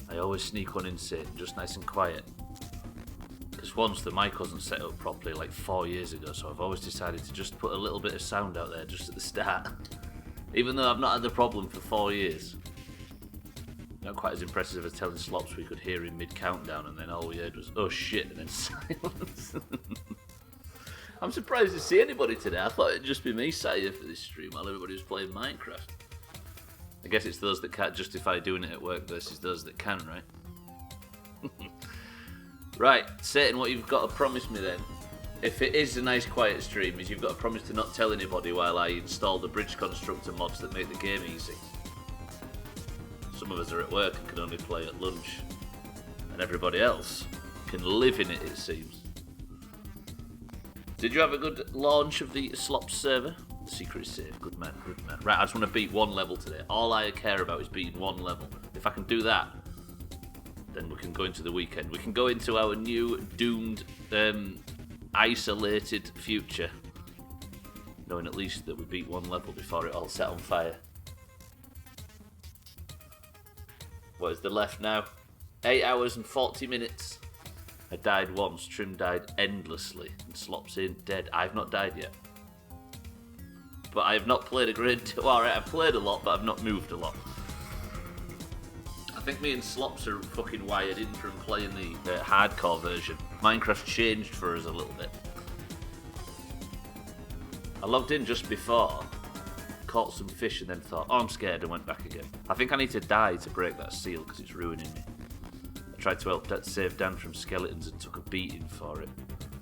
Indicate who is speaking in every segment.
Speaker 1: I always sneak one in, Satan, just nice and quiet. Because once the mic wasn't set up properly, like 4 years ago, so I've always decided to just put a little bit of sound out there just at the start. Even though I've not had the problem for 4 years. Not quite as impressive as telling Slops we could hear him mid-countdown and then all we heard was, oh shit, and then silence. I'm surprised to see anybody today. I thought it'd just be me sat here for this stream while everybody was playing Minecraft. I guess it's those that can't justify doing it at work versus those that can, right? Right, Satan, what you've got to promise me then, if it is a nice quiet stream, is you've got to promise to not tell anybody while I install the bridge constructor mods that make the game easy. Some of us are at work and can only play at lunch, and everybody else can live in it, it seems. Did you have a good launch of the Slops server? The secret is safe. Good man, good man. Right, I just want to beat one level today. All I care about is beating one level. If I can do that, then we can go into the weekend. We can go into our new doomed, isolated future, knowing at least that we beat one level before it all set on fire. What is the left now? 8 hours and 40 minutes. I died once, Trim died endlessly, and Slops ain't dead. I've not died yet. But I have not played a great deal. Well, alright, I've played a lot, but I've not moved a lot. I think me and Slops are fucking wired in from playing the hardcore version. Minecraft changed for us a little bit. I logged in just before, caught some fish and then thought, oh, I'm scared, and went back again. I think I need to die to break that seal because it's ruining me. I tried to help save Dan from skeletons and took a beating for it.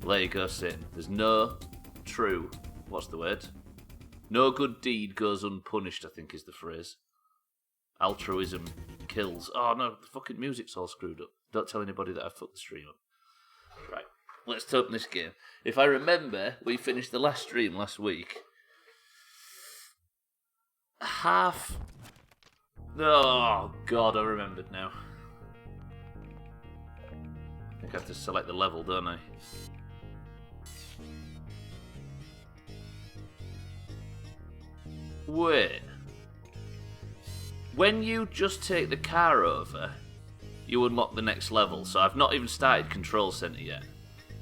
Speaker 1: Well, there you go, Satan. There's no true, what's the word? No good deed goes unpunished, I think is the phrase. Altruism kills. Oh no, the fucking music's all screwed up. Don't tell anybody that I fucked the stream up. Right, let's open this game. If I remember, we finished the last stream last week. Oh god, I remembered now. I think I have to select the level, don't I? Wait. When you just take the car over, you unlock the next level. So I've not even started Control Center yet.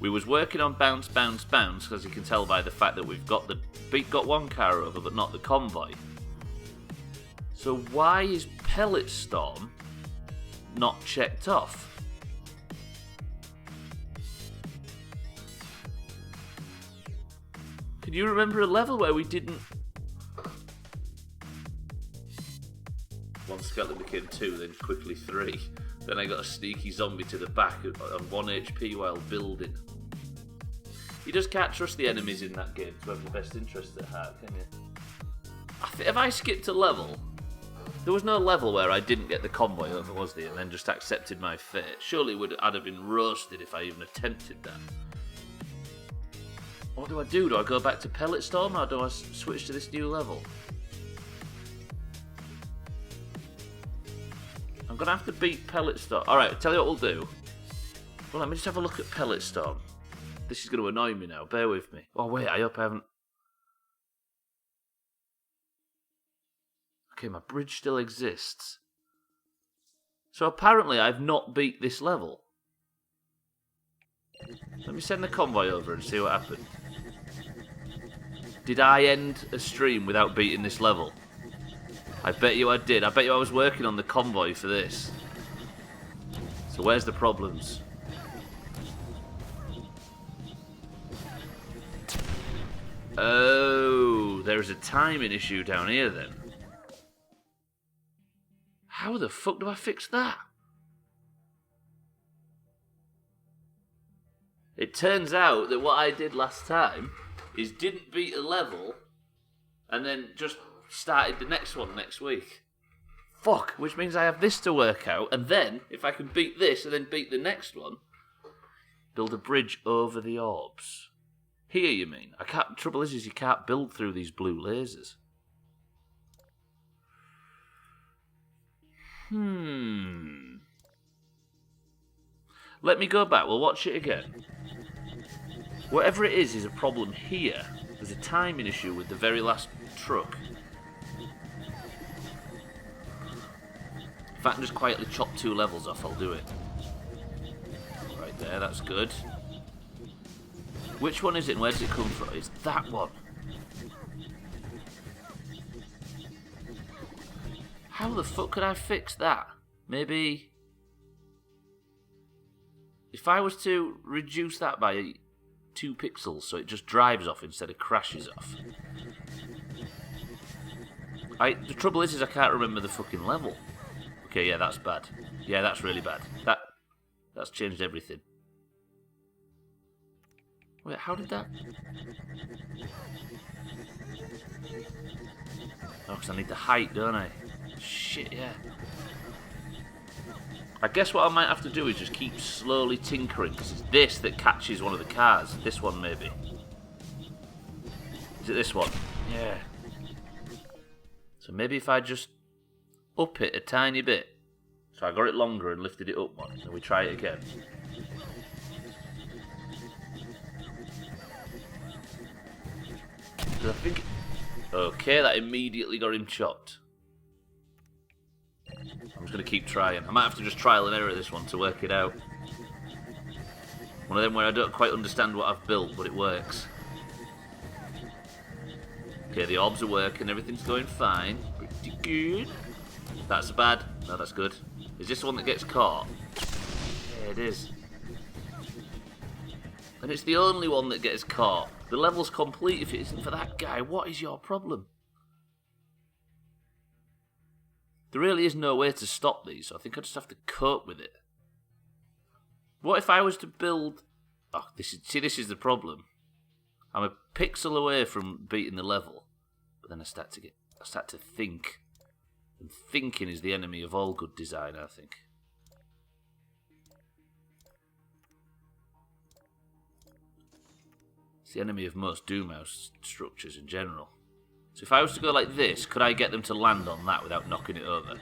Speaker 1: We was working on bounce, bounce, bounce, as you can tell by the fact that we've got one car over, but not the convoy. So why is Pellet Storm not checked off? Can you remember a level where we didn't? One skeleton became 2, then quickly 3. Then I got a sneaky zombie to the back on 1 HP while building. You just can't trust the enemies in that game to have the best interest at heart, can you? If I skipped a level, there was no level where I didn't get the convoy over, was there? And then just accepted my fate. Surely I'd have been roasted if I even attempted that. What do I do? Do I go back to Pellet Storm or do I switch to this new level? I'm going to have to beat Pellet Storm. Alright, tell you what we'll do. Well, let me just have a look at Pellet Storm. This is going to annoy me now. Bear with me. Oh, wait, I hope I haven't... Okay, my bridge still exists. So apparently I've not beat this level. Let me send the convoy over and see what happened. Did I end a stream without beating this level? I bet you I did. I bet you I was working on the convoy for this. So where's the problems? Oh, there's a timing issue down here then. How the fuck do I fix that? It turns out that what I did last time is didn't beat a level and then just started the next one next week. Fuck, which means I have this to work out, and then, if I can beat this and then beat the next one, build a bridge over the orbs. Here, you mean? Trouble is you can't build through these blue lasers. Let me go back, we'll watch it again. Whatever it is a problem here. There's a timing issue with the very last truck. If I can just quietly chop 2 levels off, I'll do it. Right there, that's good. Which one is it and where does it come from? It's that one. How the fuck could I fix that? Maybe... If I was to reduce that by 2 pixels so it just drives off instead of crashes off. The trouble is I can't remember the fucking level. Okay, yeah, that's bad. Yeah, that's really bad. That's changed everything. Wait, how did that... Oh, because I need the height, don't I? Shit, yeah. I guess what I might have to do is just keep slowly tinkering, because it's this that catches one of the cars. This one, maybe. Is it this one? Yeah. So maybe if I just up it a tiny bit. So I got it longer and lifted it up one. And we try it again. So I think... Okay, that immediately got him chopped. I'm just going to keep trying. I might have to just trial and error this one to work it out. One of them where I don't quite understand what I've built, but it works. Okay, the orbs are working, everything's going fine. Pretty good. That's bad. No, that's good. Is this the one that gets caught? Yeah, it is. And it's the only one that gets caught. The level's complete if it isn't for that guy. What is your problem? There really is no way to stop these, so I think I just have to cope with it. What if I was to build... Oh, this is the problem. I'm a pixel away from beating the level, but then I start to think. And thinking is the enemy of all good design, I think. It's the enemy of most Doomhaus structures in general. So if I was to go like this, could I get them to land on that without knocking it over?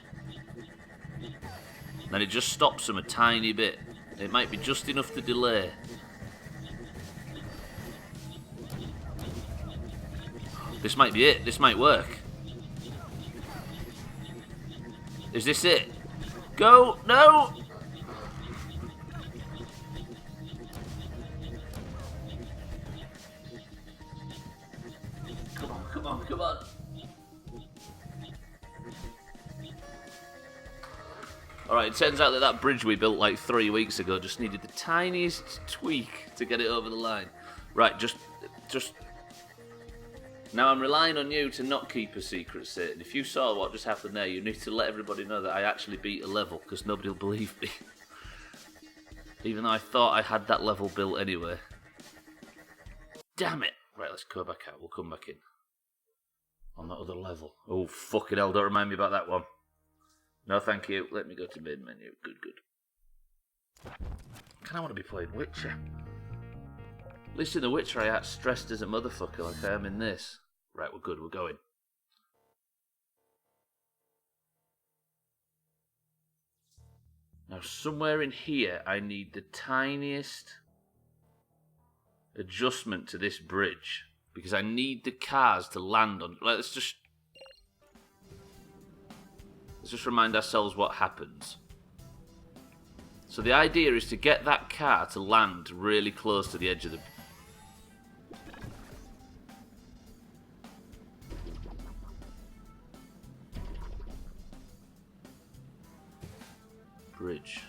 Speaker 1: Then it just stops them a tiny bit. It might be just enough to delay. This might be it. This might work. Is this it? Go! No! Come on, come on, come on. Alright, it turns out that bridge we built like 3 weeks ago just needed the tiniest tweak to get it over the line. Right, just... Now I'm relying on you to not keep a secret, Satan. If you saw what just happened there, you need to let everybody know that I actually beat a level, because nobody will believe me. Even though I thought I had that level built anyway. Damn it! Right, let's go back out. We'll come back in. On that other level. Oh, fucking hell, don't remind me about that one. No, thank you. Let me go to main menu. Good, good. Kinda want to be playing Witcher. At least in The Witcher I act stressed as a motherfucker like I am in this. Right, we're good, we're going. Now somewhere in here I need the tiniest adjustment to this bridge. Because I need the cars to land on... Let's just remind ourselves what happens. So the idea is to get that car to land really close to the edge of the... bridge.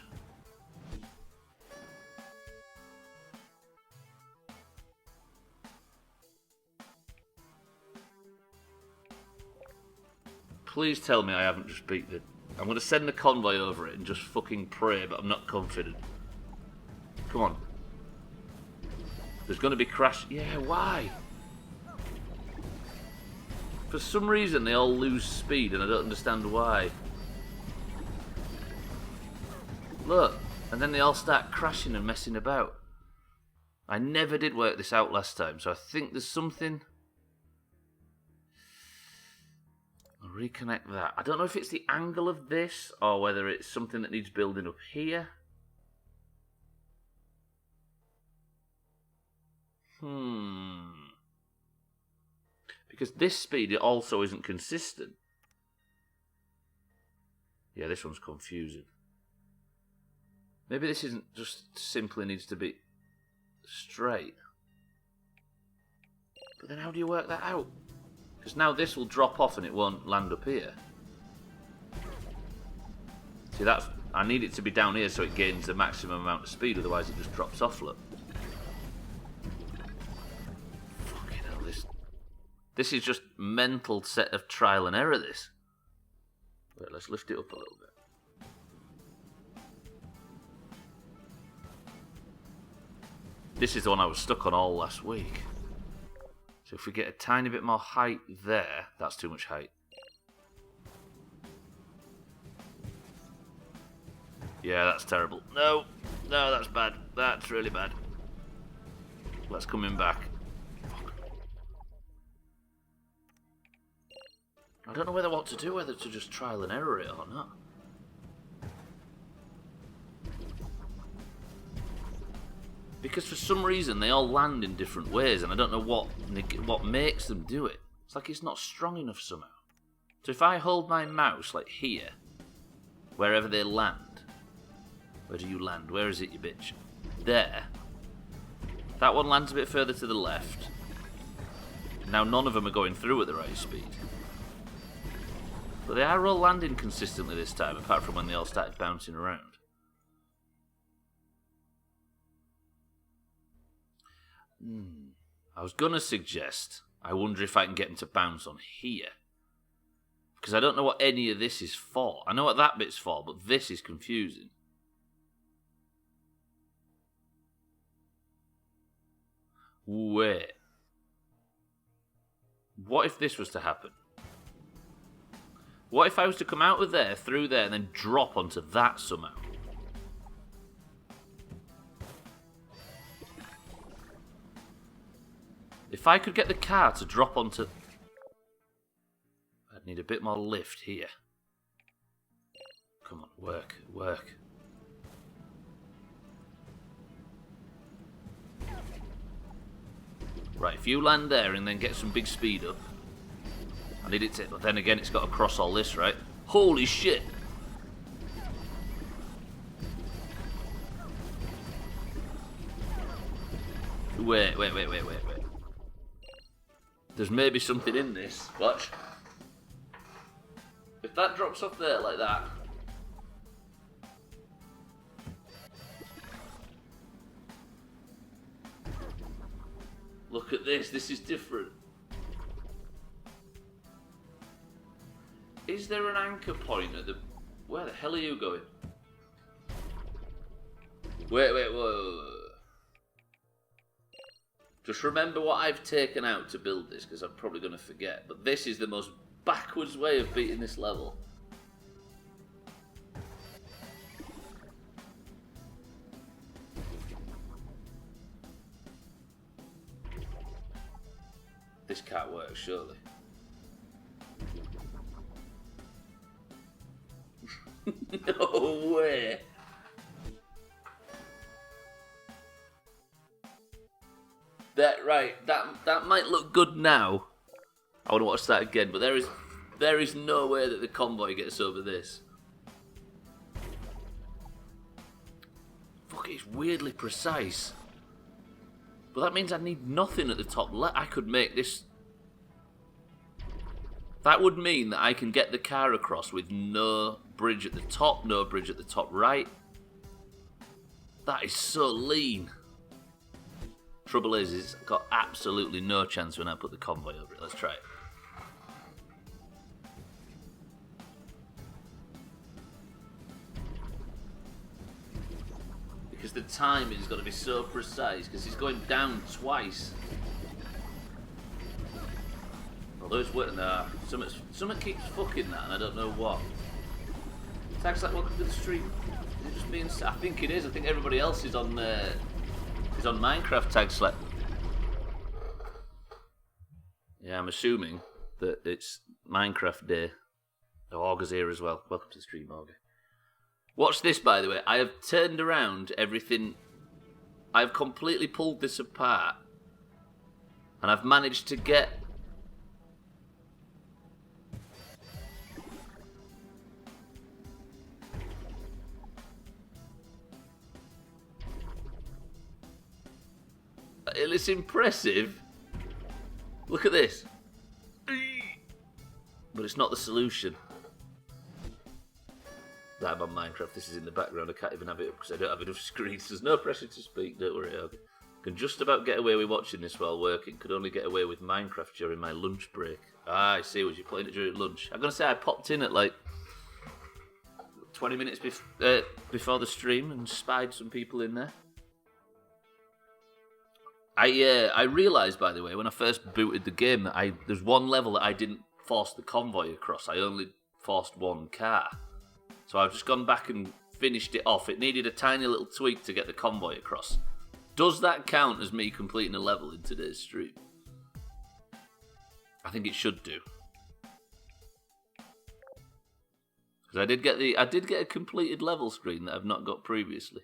Speaker 1: Please tell me I haven't just beat the... I'm going to send the convoy over it and just fucking pray, but I'm not confident. Come on. There's going to be crash... Yeah, why? For some reason they all lose speed and I don't understand why. Look, and then they all start crashing and messing about. I never did work this out last time, so I think there's something... I'll reconnect that. I don't know if it's the angle of this, or whether it's something that needs building up here. Because this speed, it also isn't consistent. Yeah, this one's confusing. Maybe this isn't just simply needs to be straight. But then how do you work that out? Because now this will drop off and it won't land up here. See, that's... I need it to be down here so it gains the maximum amount of speed, otherwise it just drops off, look. Fucking hell, this is just mental set of trial and error, this. Wait, let's lift it up a little bit. This is the one I was stuck on all last week. So if we get a tiny bit more height there, that's too much height. Yeah, that's terrible. No, that's bad. That's really bad. Let's come in back. Fuck. I don't know what to do, whether to just trial and error it or not. Because for some reason they all land in different ways, and I don't know what makes them do it. It's like it's not strong enough somehow. So if I hold my mouse like here, wherever they land, where do you land? Where is it, you bitch? There. That one lands a bit further to the left. Now none of them are going through at the right speed. But they are all landing consistently this time, apart from when they all started bouncing around. I was going to suggest, I wonder if I can get them to bounce on here. Because I don't know what any of this is for. I know what that bit's for, but this is confusing. Wait. What if this was to happen? What if I was to come out of there, through there, and then drop onto that somehow? If I could get the car to drop onto... I'd need a bit more lift here. Come on, work, work. Right, if you land there and then get some big speed up. I need it to... But then again, it's got to cross all this, right? Holy shit! Wait. There's maybe something in this. Watch. If that drops off there like that. Look at this. This is different. Is there an anchor point at the... Where the hell are you going? Wait, whoa. Just remember what I've taken out to build this, because I'm probably going to forget. But this is the most backwards way of beating this level. This can't work, surely. No way! That might look good now. I want to watch that again, but there is no way that the convoy gets over this. Fuck, it's weirdly precise. But that means I need nothing at the top left. I could make this... That would mean that I can get the car across with no bridge at the top, no bridge at the top right. That is so lean. Trouble is, it's got absolutely no chance when I put the convoy over it. Let's try it. Because the timing is going to be so precise, because he's going down twice. Although it's working there, something keeps fucking that, and I don't know what. Tags like welcome to the stream. Is it just me and... I think it is. I think everybody else is on Minecraft tag slap. Yeah, I'm assuming that it's Minecraft Day. Oh, Augur's here as well. Welcome to the stream, Augur. Watch this, by the way. I have turned around everything. I've completely pulled this apart. And I've managed to get... It's impressive. Look at this. But it's not the solution. I'm on Minecraft. This is in the background. I can't even have it up because I don't have enough screens. There's no pressure to speak. Don't worry. I can just about get away with watching this while working. Could only get away with Minecraft during my lunch break. Ah, I see. Was you playing it during lunch? I'm going to say I popped in at like 20 minutes before the stream and spied some people in there. I realised, by the way, when I first booted the game that there's one level that I didn't force the convoy across. I only forced one car. So I've just gone back and finished it off. It needed a tiny little tweak to get the convoy across. Does that count as me completing a level in today's stream? I think it should do. Because I did get a completed level screen that I've not got previously.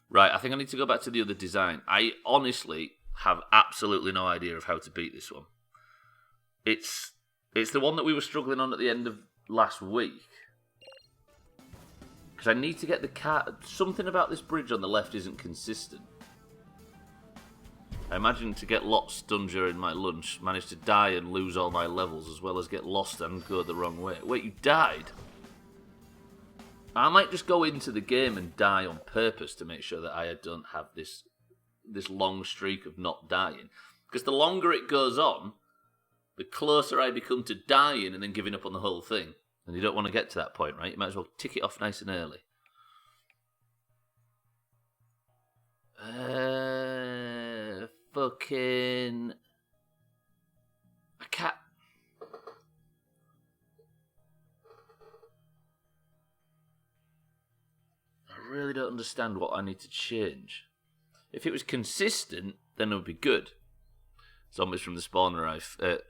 Speaker 1: Right, I think I need to go back to the other design. I honestly have absolutely no idea of how to beat this one. It's the one that we were struggling on at the end of last week. Because I need to get the car... Something about this bridge on the left isn't consistent. I imagine to get lots done during my lunch, managed to die and lose all my levels, as well as get lost and go the wrong way. Wait, you died? I might just go into the game and die on purpose to make sure that I don't have this long streak of not dying. Because the longer it goes on, the closer I become to dying and then giving up on the whole thing. And you don't want to get to that point, right? You might as well tick it off nice and early. Fucking... I can't... I really don't understand what I need to change. If it was consistent, then it would be good. Zombies from the spawner I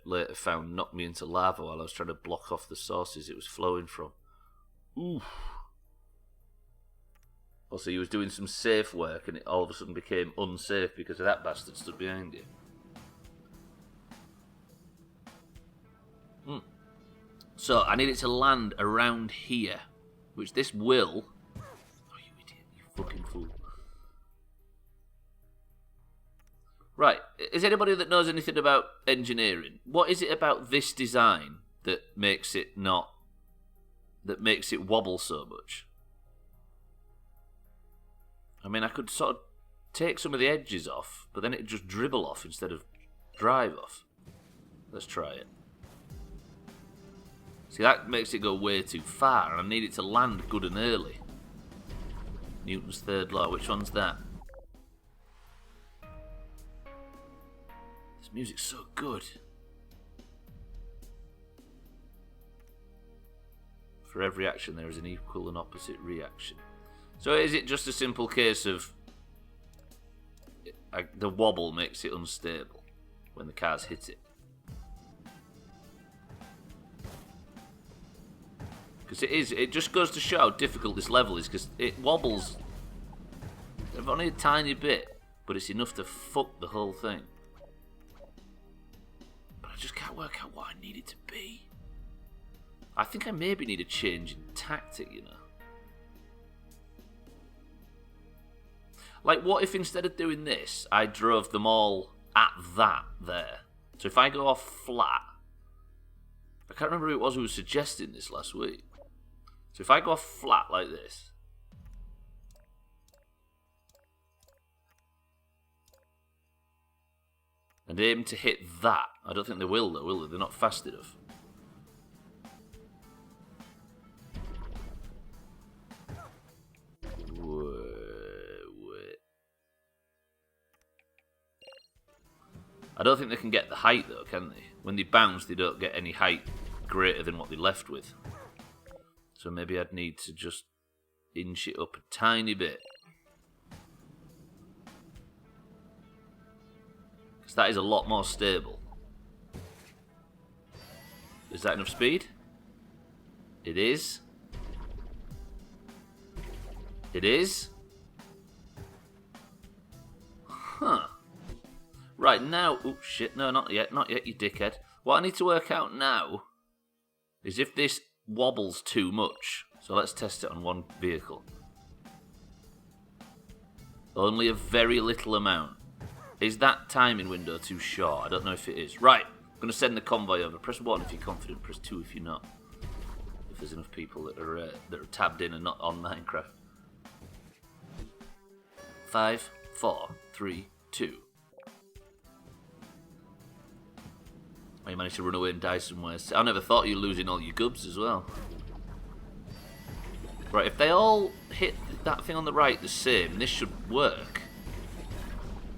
Speaker 1: later found knocked me into lava while I was trying to block off the sources it was flowing from. Oof. Also, he was doing some safe work and it all of a sudden became unsafe because of that bastard stood behind you. So, I need it to land around here, which this will... Oh, you idiot, you fucking fool. Right, is anybody that knows anything about engineering? What is it about this design that makes it wobble so much? I mean, I could sort of take some of the edges off, but then it'd just dribble off instead of drive off. Let's try it. See, that makes it go way too far, and I need it to land good and early. Newton's third law, which one's that? This music's so good. For every action there is an equal and opposite reaction. So is it just a simple case of the wobble makes it unstable when the cars hit it? Because it just goes to show how difficult this level is, because it wobbles only a tiny bit, but it's enough to fuck the whole thing. But I just can't work out what I need it to be. I think I maybe need a change in tactic, you know. Like, what if instead of doing this, I drove them all at that there? So if I go off flat, I can't remember who it was who was suggesting this last week. So if I go off flat like this, and aim to hit that, I don't think they will though, will they? They're not fast enough. Wait. I don't think they can get the height though, can they? When they bounce, they don't get any height greater than what they left with. So maybe I'd need to just inch it up a tiny bit. Because that is a lot more stable. Is that enough speed? It is. It is. Huh. Right, now... Oh, shit. No, not yet. Not yet, you dickhead. What I need to work out now is if this wobbles too much. So let's test it on one vehicle. Only a very little amount. Is that timing window too short? I don't know if it is. Right, I'm going to send the convoy over. Press 1 if you're confident, press 2 if you're not. If there's enough people that are tabbed in and not on Minecraft. 5, 4, 3, 2. Oh, you managed to run away and die somewhere. I never thought you were losing all your gubs as well. Right, if they all hit that thing on the right the same, this should work.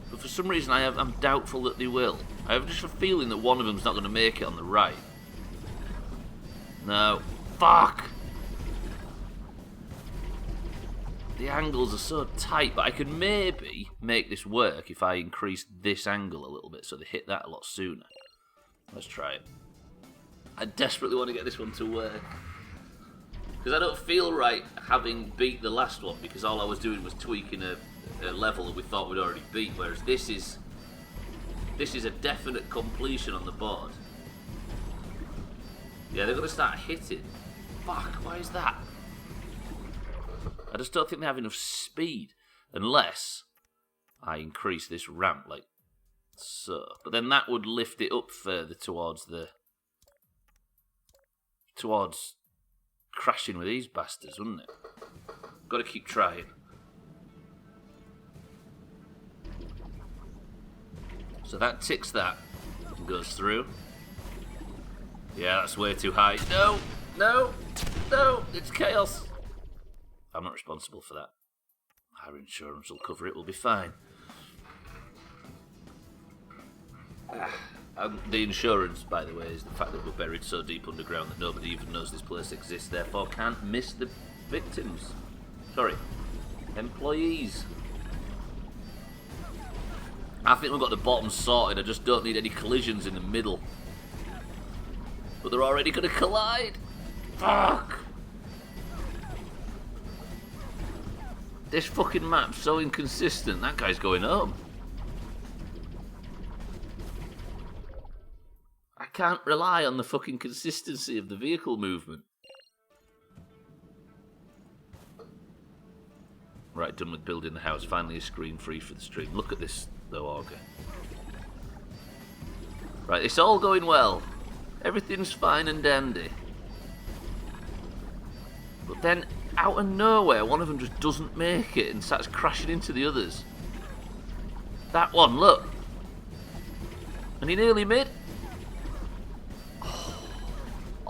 Speaker 1: But for some reason I'm doubtful that they will. I have just a feeling that one of them's not going to make it on the right. No. Fuck! The angles are so tight, but I could maybe make this work if I increase this angle a little bit so they hit that a lot sooner. Let's try it. I desperately want to get this one to work. Because I don't feel right having beat the last one, because all I was doing was tweaking a level that we thought we'd already beat, whereas this is a definite completion on the board. Yeah, they're going to start hitting. Fuck, why is that? I just don't think they have enough speed, unless I increase this ramp like so. But then that would lift it up further towards crashing with these bastards, wouldn't it? Got to keep trying. So that ticks that and goes through. Yeah, that's way too high. No, no, no, it's chaos. I'm not responsible for that. Our insurance will cover it, we'll be fine. The insurance, by the way, is the fact that we're buried so deep underground that nobody even knows this place exists, therefore can't miss the victims. Sorry, employees. I think we've got the bottom sorted, I just don't need any collisions in the middle. But they're already going to collide. Fuck! This fucking map's so inconsistent, that guy's going home. I can't rely on the fucking consistency of the vehicle movement. Right, done with building the house. Finally a screen free for the stream. Look at this, though, Auger. Right, it's all going well. Everything's fine and dandy. But then, out of nowhere, one of them just doesn't make it and starts crashing into the others. That one, look. And he nearly made...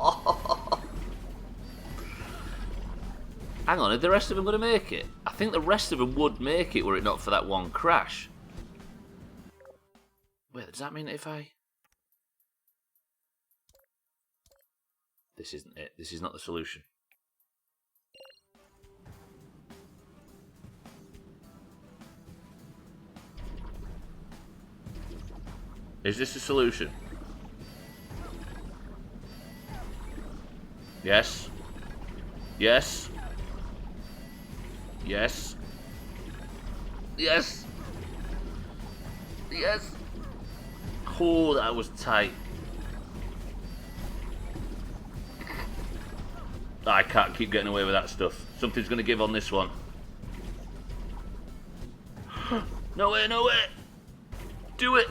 Speaker 1: Oh. Hang on, are the rest of them going to make it? I think the rest of them would make it were it not for that one crash. Wait, does that mean if I... This isn't it. This is not the solution. Is this the solution? Yes. Yes. Yes. Yes. Yes. Oh, that was tight. I can't keep getting away with that stuff. Something's going to give on this one. No way, no way. Do it.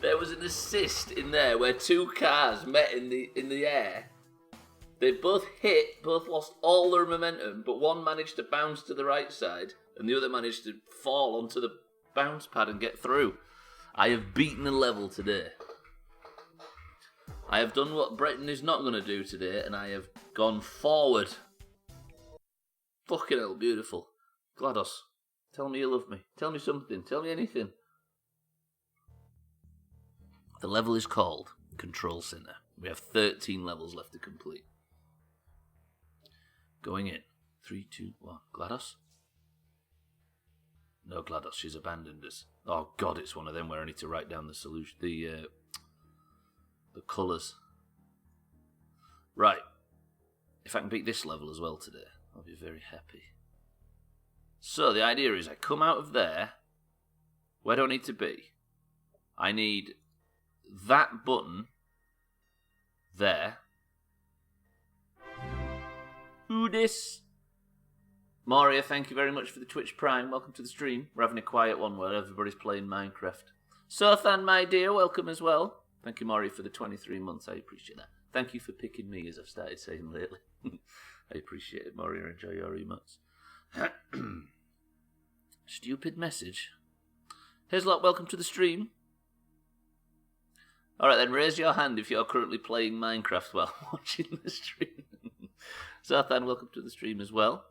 Speaker 1: There was an assist in there where two cars met in the air. They both hit, both lost all their momentum, but one managed to bounce to the right side, and the other managed to fall onto the bounce pad and get through. I have beaten the level today. I have done what Breton is not going to do today, and I have gone forward. Fucking hell, beautiful. GLaDOS, tell me you love me. Tell me something. Tell me anything. The level is called Control Center. We have 13 levels left to complete. Going in. 3, 2, 1. GLaDOS? No, GLaDOS, she's abandoned us. Oh god, it's one of them where I need to write down the solution, the colours. Right. If I can beat this level as well today, I'll be very happy. So the idea is I come out of there. Where do I need to be? I need that button there Who dis? Maria, thank you very much for the Twitch Prime. Welcome to the stream. We're having a quiet one where everybody's playing Minecraft. Sothan, my dear, welcome as well. Thank you, Maria, for the 23 months. I appreciate that. Thank you for picking me, as I've started saying lately. I appreciate it, Maria. Enjoy your emotes. Stupid message. Hazelot, welcome to the stream. Alright then, raise your hand if you're currently playing Minecraft while watching the stream. Sothan, welcome to the stream as well.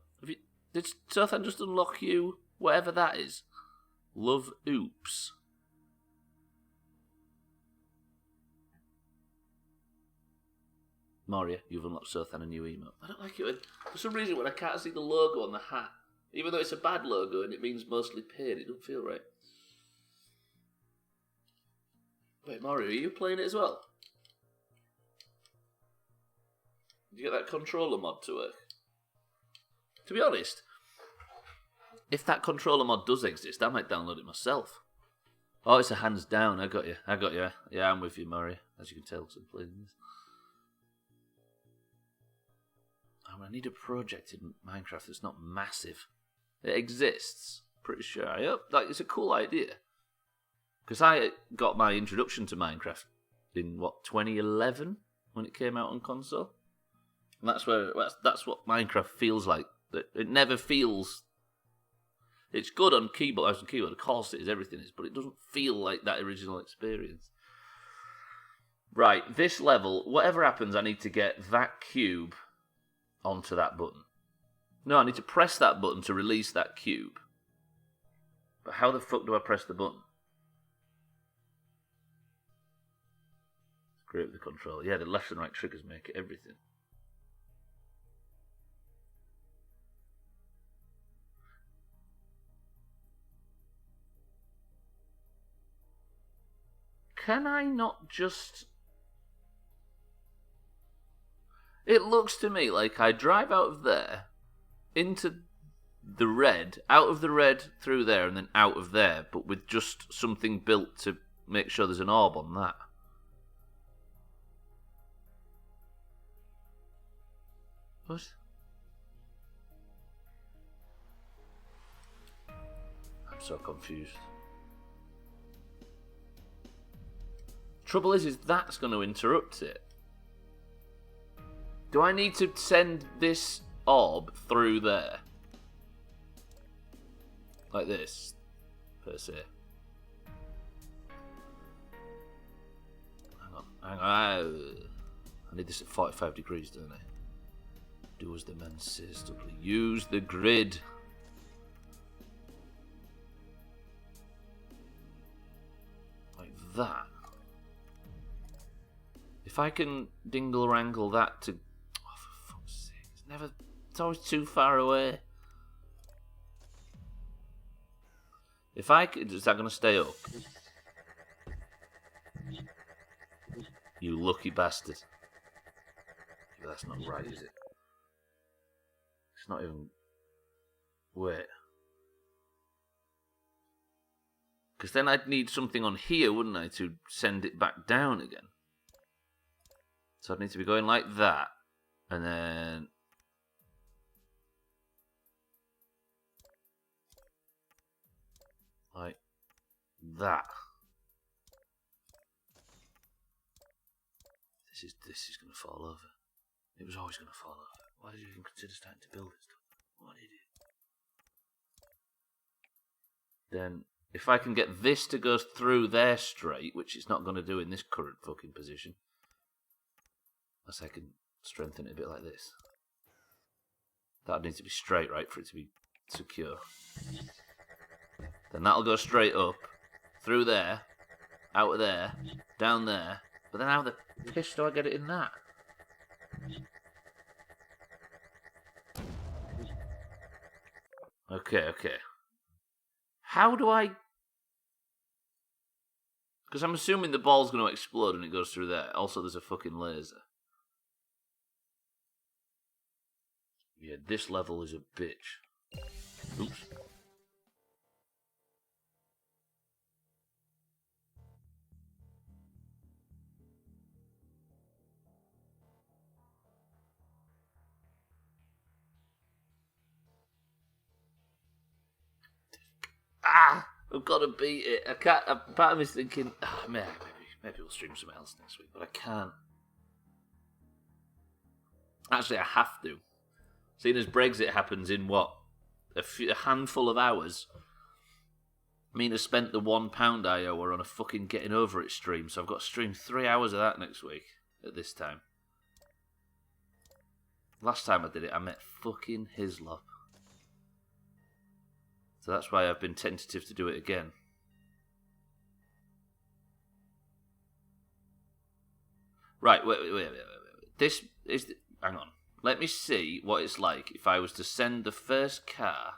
Speaker 1: Did Sothan just unlock you, whatever that is? Love Oops. Maria, you've unlocked Sothan a new emote. I don't like it for some reason when I can't see the logo on the hat. Even though it's a bad logo and it means mostly pain, it doesn't feel right. Wait, Mario, are you playing it as well? Did you get that controller mod to work? To be honest, if that controller mod does exist, I might download it myself. Oh, it's a hands down. I got you. Yeah, I'm with you, Mario. As you can tell, because I'm playing this. I need a project in Minecraft that's not massive. It exists, pretty sure. It's a cool idea. Because I got my introduction to Minecraft in, 2011? When it came out on console? And that's what Minecraft feels like. It never feels... It's good on keyboard, of course it is, everything is, but it doesn't feel like that original experience. Right, this level, whatever happens, I need to get that cube onto that button. No, I need to press that button to release that cube. But how the fuck do I press the button? Great with the controller. Yeah, the left and right triggers make it everything. Can I not just... It looks to me like I drive out of there, into the red, out of the red, through there, and then out of there, but with just something built to make sure there's an orb on that. What? I'm so confused. Trouble is that's going to interrupt it. Do I need to send this orb through there? Like this, per se. Hang on. I need this at 45 degrees, don't I? Do as the man says, Stubbler. Use the grid. Like that. If I can dingle-wrangle that to... Oh, for fuck's sake. It's always too far away. If I could... Is that going to stay up? You lucky bastard. That's not right, is it? It's not even... Wait. Because then I'd need something on here, wouldn't I, to send it back down again. So I'd need to be going like that. And then... like that. This is going to fall over. It was always going to fall over. Why did you even consider starting to build it? What did you? Then, if I can get this to go through there straight, which it's not going to do in this current fucking position, unless I can strengthen it a bit like this. That needs to be straight, right, for it to be secure. Then that'll go straight up, through there, out of there, down there. But then how the piss do I get it in that? Okay. How do I... Because I'm assuming the ball's going to explode and it goes through there. Also, there's a fucking laser. Yeah, this level is a bitch. Oops. I've got to beat it. I can't. Part of me's thinking, maybe we'll stream something else next week, but I can't. Actually, I have to. Seeing as Brexit happens in what? A handful of hours. Mina spent the £1 I owe her on a fucking getting over it stream, so I've got to stream 3 hours of that next week at this time. Last time I did it, I met fucking Hislop. So that's why I've been tentative to do it again. Right, wait. This is... Hang on. Let me see what it's like if I was to send the first car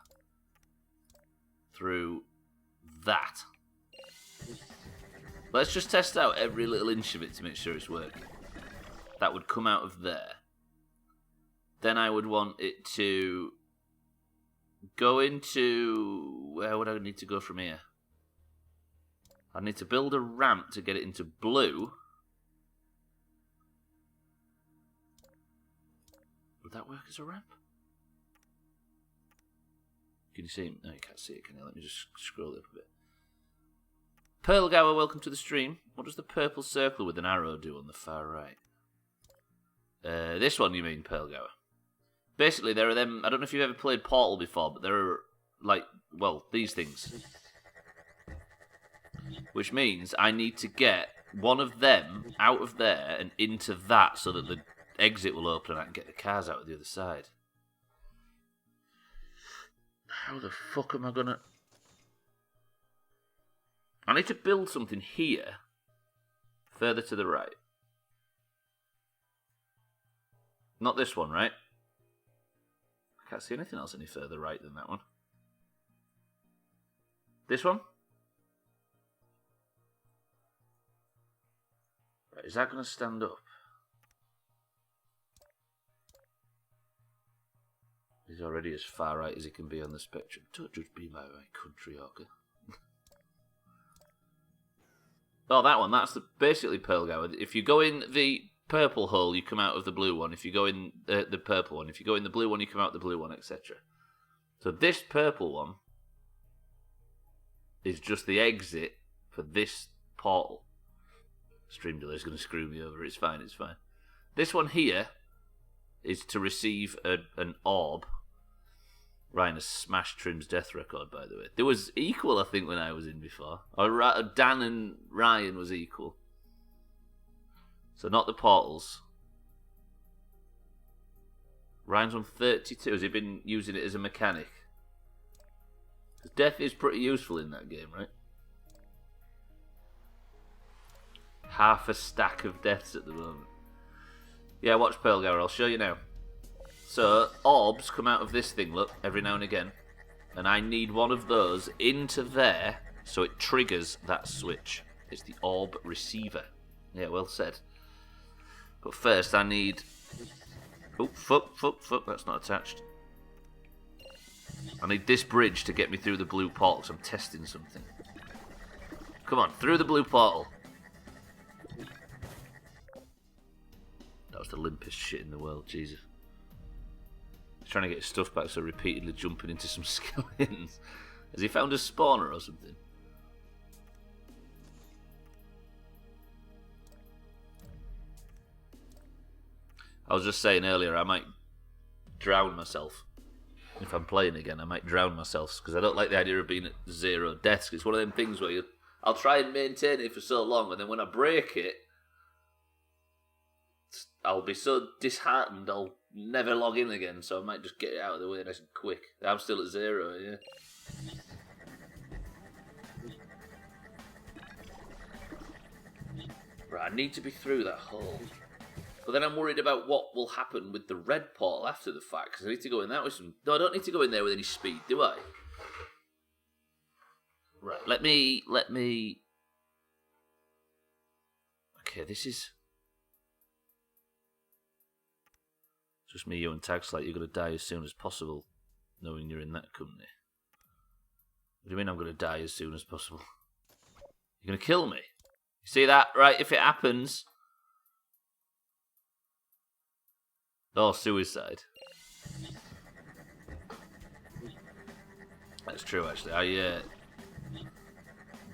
Speaker 1: through that. Let's just test out every little inch of it to make sure it's working. That would come out of there. Then I would want it to go into... Where would I need to go from here? I need to build a ramp to get it into blue. Would that work as a ramp? Can you see him? No, you can't see it, can you? Let me just scroll it up a bit. Pearlgower, welcome to the stream. What does the purple circle with an arrow do on the far right? This one, you mean, Pearlgower? Basically, there are them... I don't know if you've ever played Portal before, but there are, like, well, these things. Which means I need to get one of them out of there and into that so that the exit will open and I can get the cars out of the other side. How the fuck am I gonna... I need to build something here, further to the right. Not this one, right? I can't see anything else any further right than that one. This one? Right, is that going to stand up? He's already as far right as he can be on the spectrum. Don't just be my country hawker. Oh, that one. That's basically Pearlgower. If you go in the purple hole, you come out of the blue one. If you go in the purple one. If you go in the blue one, you come out the blue one, etc. So this purple one is just the exit for this portal. Stream delay is going to screw me over. It's fine, it's fine. This one here is to receive an orb. Ryan has smashed Trim's death record, by the way. There was equal, I think, when I was in before. Or Dan and Ryan was equal. So not the portals. Ryan's on 32. Has he been using it as a mechanic? Because death is pretty useful in that game, right? Half a stack of deaths at the moment. Yeah, watch Pearlgower. I'll show you now. So, orbs come out of this thing, look, every now and again. And I need one of those into there so it triggers that switch. It's the orb receiver. Yeah, well said. But first I need... Oh, fuck, that's not attached. I need this bridge to get me through the blue portal, because I'm testing something. Come on, through the blue portal. That was the limpest shit in the world, Jesus. He's trying to get his stuff back, so repeatedly jumping into some skeletons. Has he found a spawner or something? I was just saying earlier, I might drown myself. If I'm playing again, I might drown myself, because I don't like the idea of being at 0 deaths. It's one of them things where I'll try and maintain it for so long, and then when I break it, I'll be so disheartened I'll never log in again, so I might just get it out of the way nice and quick. I'm still at 0, yeah. Right, I need to be through that hole. But then I'm worried about what will happen with the red portal after the fact, because I need to go in that with some... No, I don't need to go in there with any speed, do I? Right, let me... Okay, this is... Just me, you and Tags, like you're going to die as soon as possible, knowing you're in that company. What do you mean I'm going to die as soon as possible? You're going to kill me? You see that, right? If it happens... Oh, suicide. That's true, actually.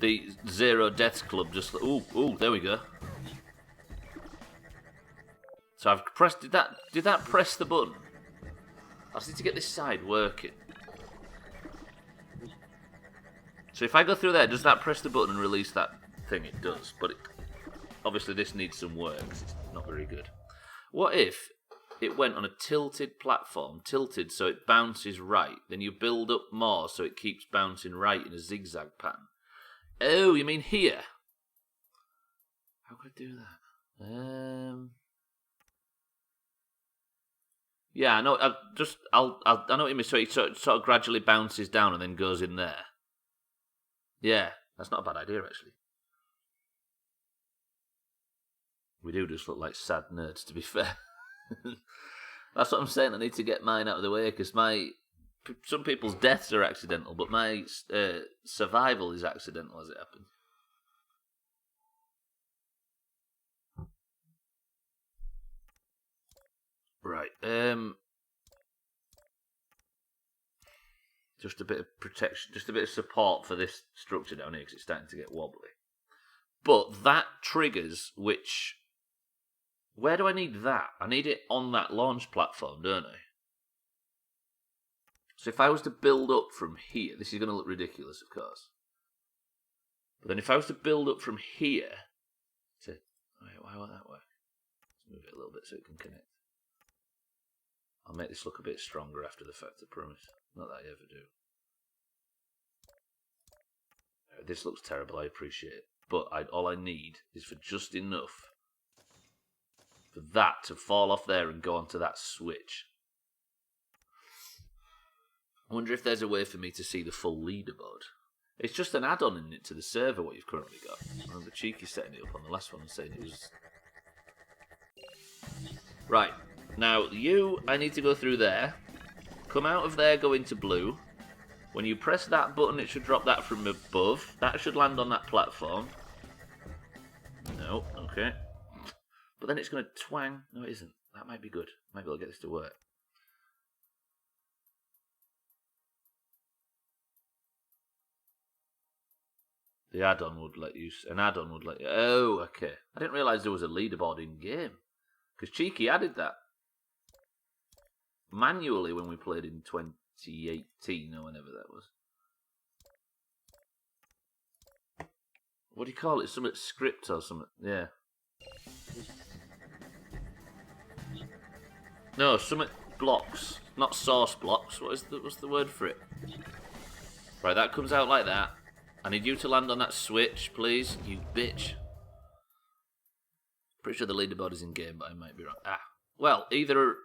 Speaker 1: the Zero Deaths Club just... Ooh, there we go. So I've pressed... Did that press the button? I just need to get this side working. So if I go through there, does that press the button and release that thing? It does, but obviously this needs some work. It's not very good. What if it went on a tilted platform, tilted so it bounces right, then you build up more so it keeps bouncing right in a zigzag pattern? Oh, you mean here? How could I do that? Yeah, I know. I know what you mean. So it sort of gradually bounces down and then goes in there. Yeah, that's not a bad idea actually. We do just look like sad nerds, to be fair. That's what I'm saying. I need to get mine out of the way because some people's deaths are accidental, but my survival is accidental as it happens. Right. Just a bit of protection, just a bit of support for this structure down here because it's starting to get wobbly. But that triggers which... Where do I need that? I need it on that launch platform, don't I? So if I was to build up from here, this is going to look ridiculous, of course. But then if I was to build up from here to... Wait, why won't that work? Let's move it a little bit so it can connect. I'll make this look a bit stronger after the fact, I promise. Not that I ever do. This looks terrible, I appreciate it. But all I need is for just enough for that to fall off there and go onto that switch. I wonder if there's a way for me to see the full leaderboard. It's just an add-on in it to the server, what you've currently got. I remember Cheeky setting it up on the last one and saying it was... Right. Now, I need to go through there. Come out of there, go into blue. When you press that button, it should drop that from above. That should land on that platform. No, okay. But then it's going to twang. No, it isn't. That might be good. Might be able to get this to work. The add-on would let you... An add-on would let you... Oh, okay. I didn't realise there was a leaderboard in-game. Because Cheeky added that manually when we played in 2018 or whenever that was. What do you call it? Something script or something? Yeah. No, something blocks. Not source blocks. What's the word for it? Right, that comes out like that. I need you to land on that switch, please. You bitch. Pretty sure the leaderboard is in-game, but I might be wrong. Well, either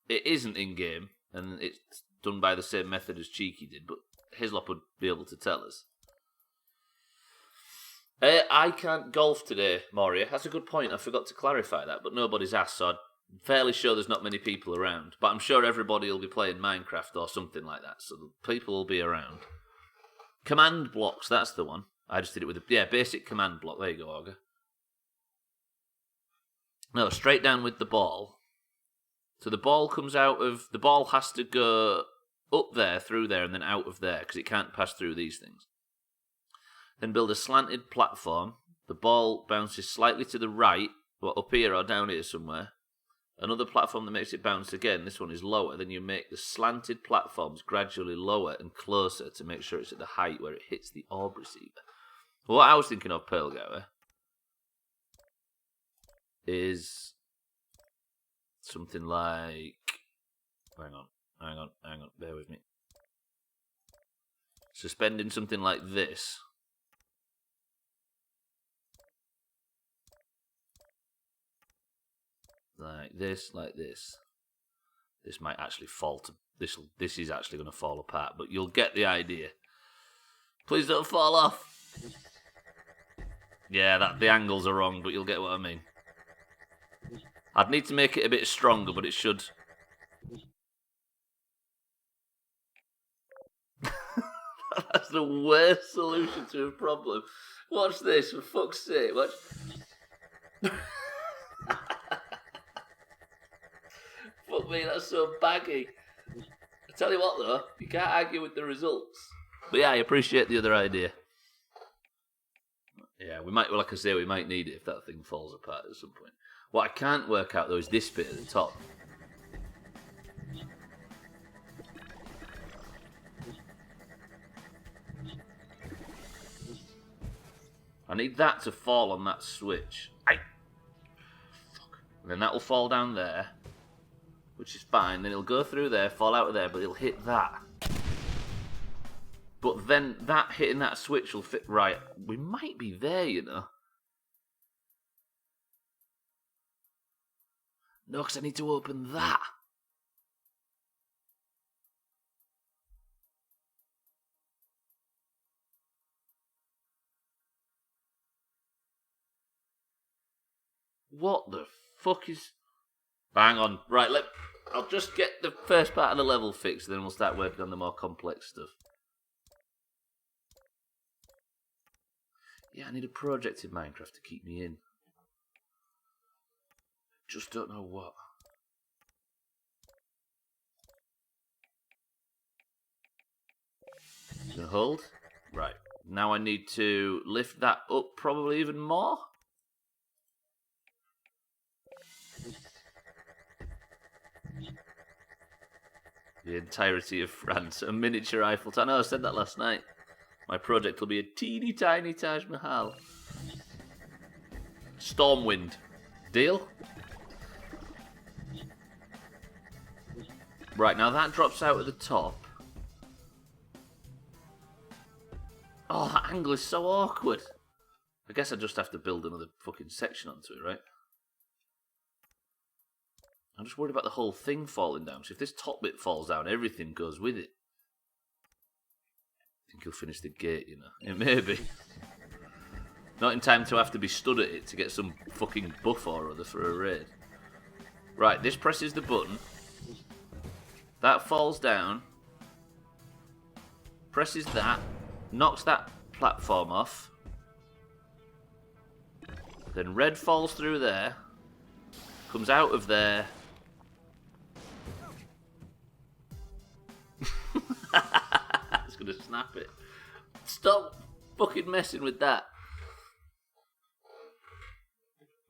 Speaker 1: it isn't in-game, and it's done by the same method as Cheeky did, but Hislop would be able to tell us. I can't golf today, Moria. That's a good point. I forgot to clarify that, but nobody's asked, so I'm fairly sure there's not many people around. But I'm sure everybody will be playing Minecraft or something like that, so people will be around. Command blocks, that's the one. I just did it with basic command block. There you go, Auger. No, straight down with the ball. So the ball comes out of... The ball has to go up there, through there, and then out of there, because it can't pass through these things. Then build a slanted platform. The ball bounces slightly to the right, or up here or down here somewhere. Another platform that makes it bounce again. This one is lower. Then you make the slanted platforms gradually lower and closer to make sure it's at the height where it hits the orb receiver. What I was thinking of, Pearlgower, is something like... Hang on, bear with me. Suspending something like this. Like this. This might actually fall to... This is actually going to fall apart, but you'll get the idea. Please don't fall off. Yeah, the angles are wrong, but you'll get what I mean. I'd need to make it a bit stronger, but it should... That's the worst solution to a problem. Watch this, for fuck's sake. Watch. Fuck me, that's so baggy. I tell you what, though, you can't argue with the results. But yeah, I appreciate the other idea. Yeah, we might, like I say, we might need it if that thing falls apart at some point. What I can't work out, though, is this bit at the top. I need that to fall on that switch. Aye. Fuck. And then that will fall down there, which is fine. Then it'll go through there, fall out of there, but it'll hit that. But then that hitting that switch will fit. Right, we might be there, you know. No, because I need to open that. What the fuck is... Hang on. Right, I'll just get the first part of the level fixed, then we'll start working on the more complex stuff. Yeah, I need a project in Minecraft to keep me in. Just don't know what. Gonna hold. Right. Now I need to lift that up probably even more. The entirety of France. A miniature Eiffel Tower. No, I said that last night. My project will be a teeny tiny Taj Mahal. Stormwind. Deal? Right, now that drops out at the top. Oh, that angle is so awkward. I guess I just have to build another fucking section onto it, right? I'm just worried about the whole thing falling down. So if this top bit falls down, everything goes with it. I think he'll finish the gate, you know. It may be. Not in time to have to be stood at it to get some fucking buff or other for a raid. Right, this presses the button. That falls down. Presses that. Knocks that platform off. Then red falls through there. Comes out of there. It's gonna snap it. Stop fucking messing with that.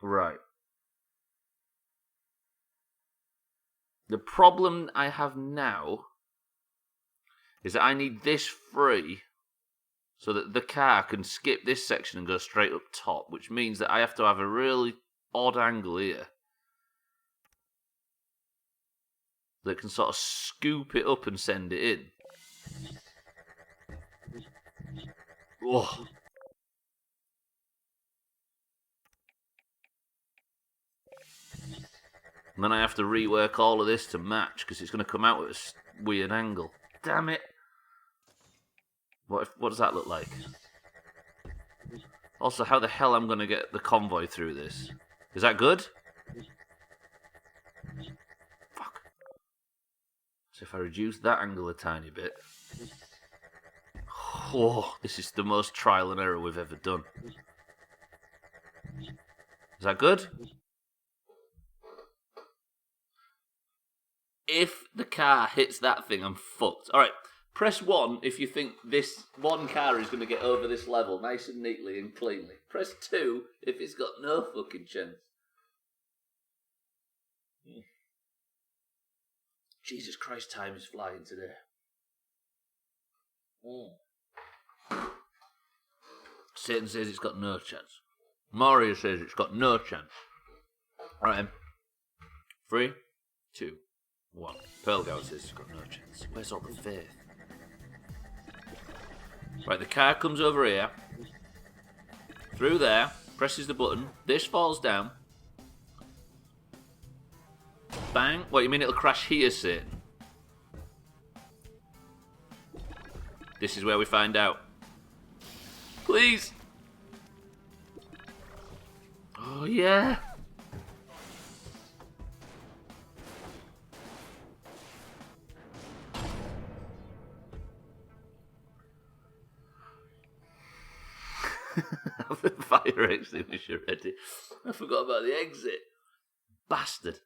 Speaker 1: Right. The problem I have now is that I need this free so that the car can skip this section and go straight up top, which means that I have to have a really odd angle here that can sort of scoop it up and send it in. Oh. And then I have to rework all of this to match because it's going to come out at a weird angle. Damn it. What does that look like? Also, how the hell I'm going to get the convoy through this? Is that good? Fuck. So if I reduce that angle a tiny bit... Oh, this is the most trial and error we've ever done. Is that good? If the car hits that thing, I'm fucked. Alright, press 1 if you think this one car is going to get over this level nice and neatly and cleanly. Press 2 if it's got no fucking chance. Jesus Christ, time is flying today. Satan says it's got no chance. Mario says it's got no chance. Alright, 3, 2, 1. Pearlgower says it's got no chance. Where's all the faith? Right, the car comes over here. Through there. Presses the button. This falls down. Bang. What, you mean it'll crash here, Satan? This is where we find out. Please. Oh, yeah. Have the fire extinguisher ready. I forgot about the exit. Bastard.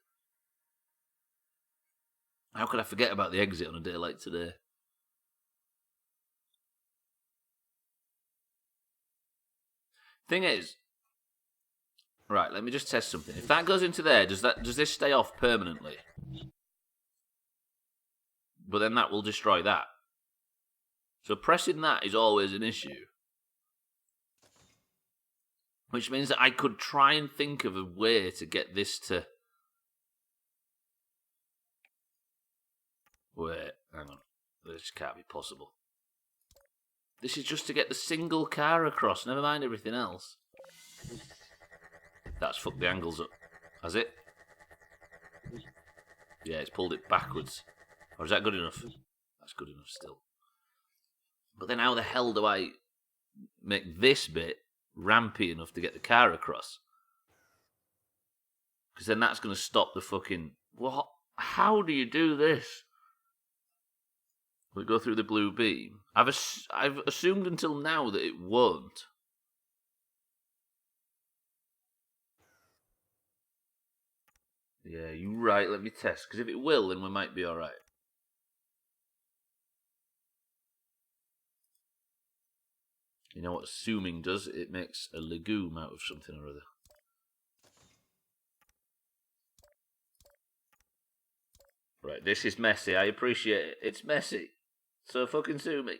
Speaker 1: How could I forget about the exit on a day like today? Thing is, right, let me just test something. If that goes into there, does this stay off permanently? But then that will destroy that. So pressing that is always an issue. Which means that I could try and think of a way to get this to... Wait, hang on. This can't be possible. This is just to get the single car across, never mind everything else. That's fucked the angles up. Has it? Yeah, it's pulled it backwards. Or is that good enough? That's good enough still. But then how the hell do I make this bit rampy enough to get the car across? Because then that's going to stop the fucking... What? How do you do this? Will it go through the blue beam? I've assumed until now that it won't. Yeah, you're right. Let me test. Because if it will, then we might be alright. You know what assuming does? It makes a legume out of something or other. Right, this is messy. I appreciate it. It's messy. So fucking sue me.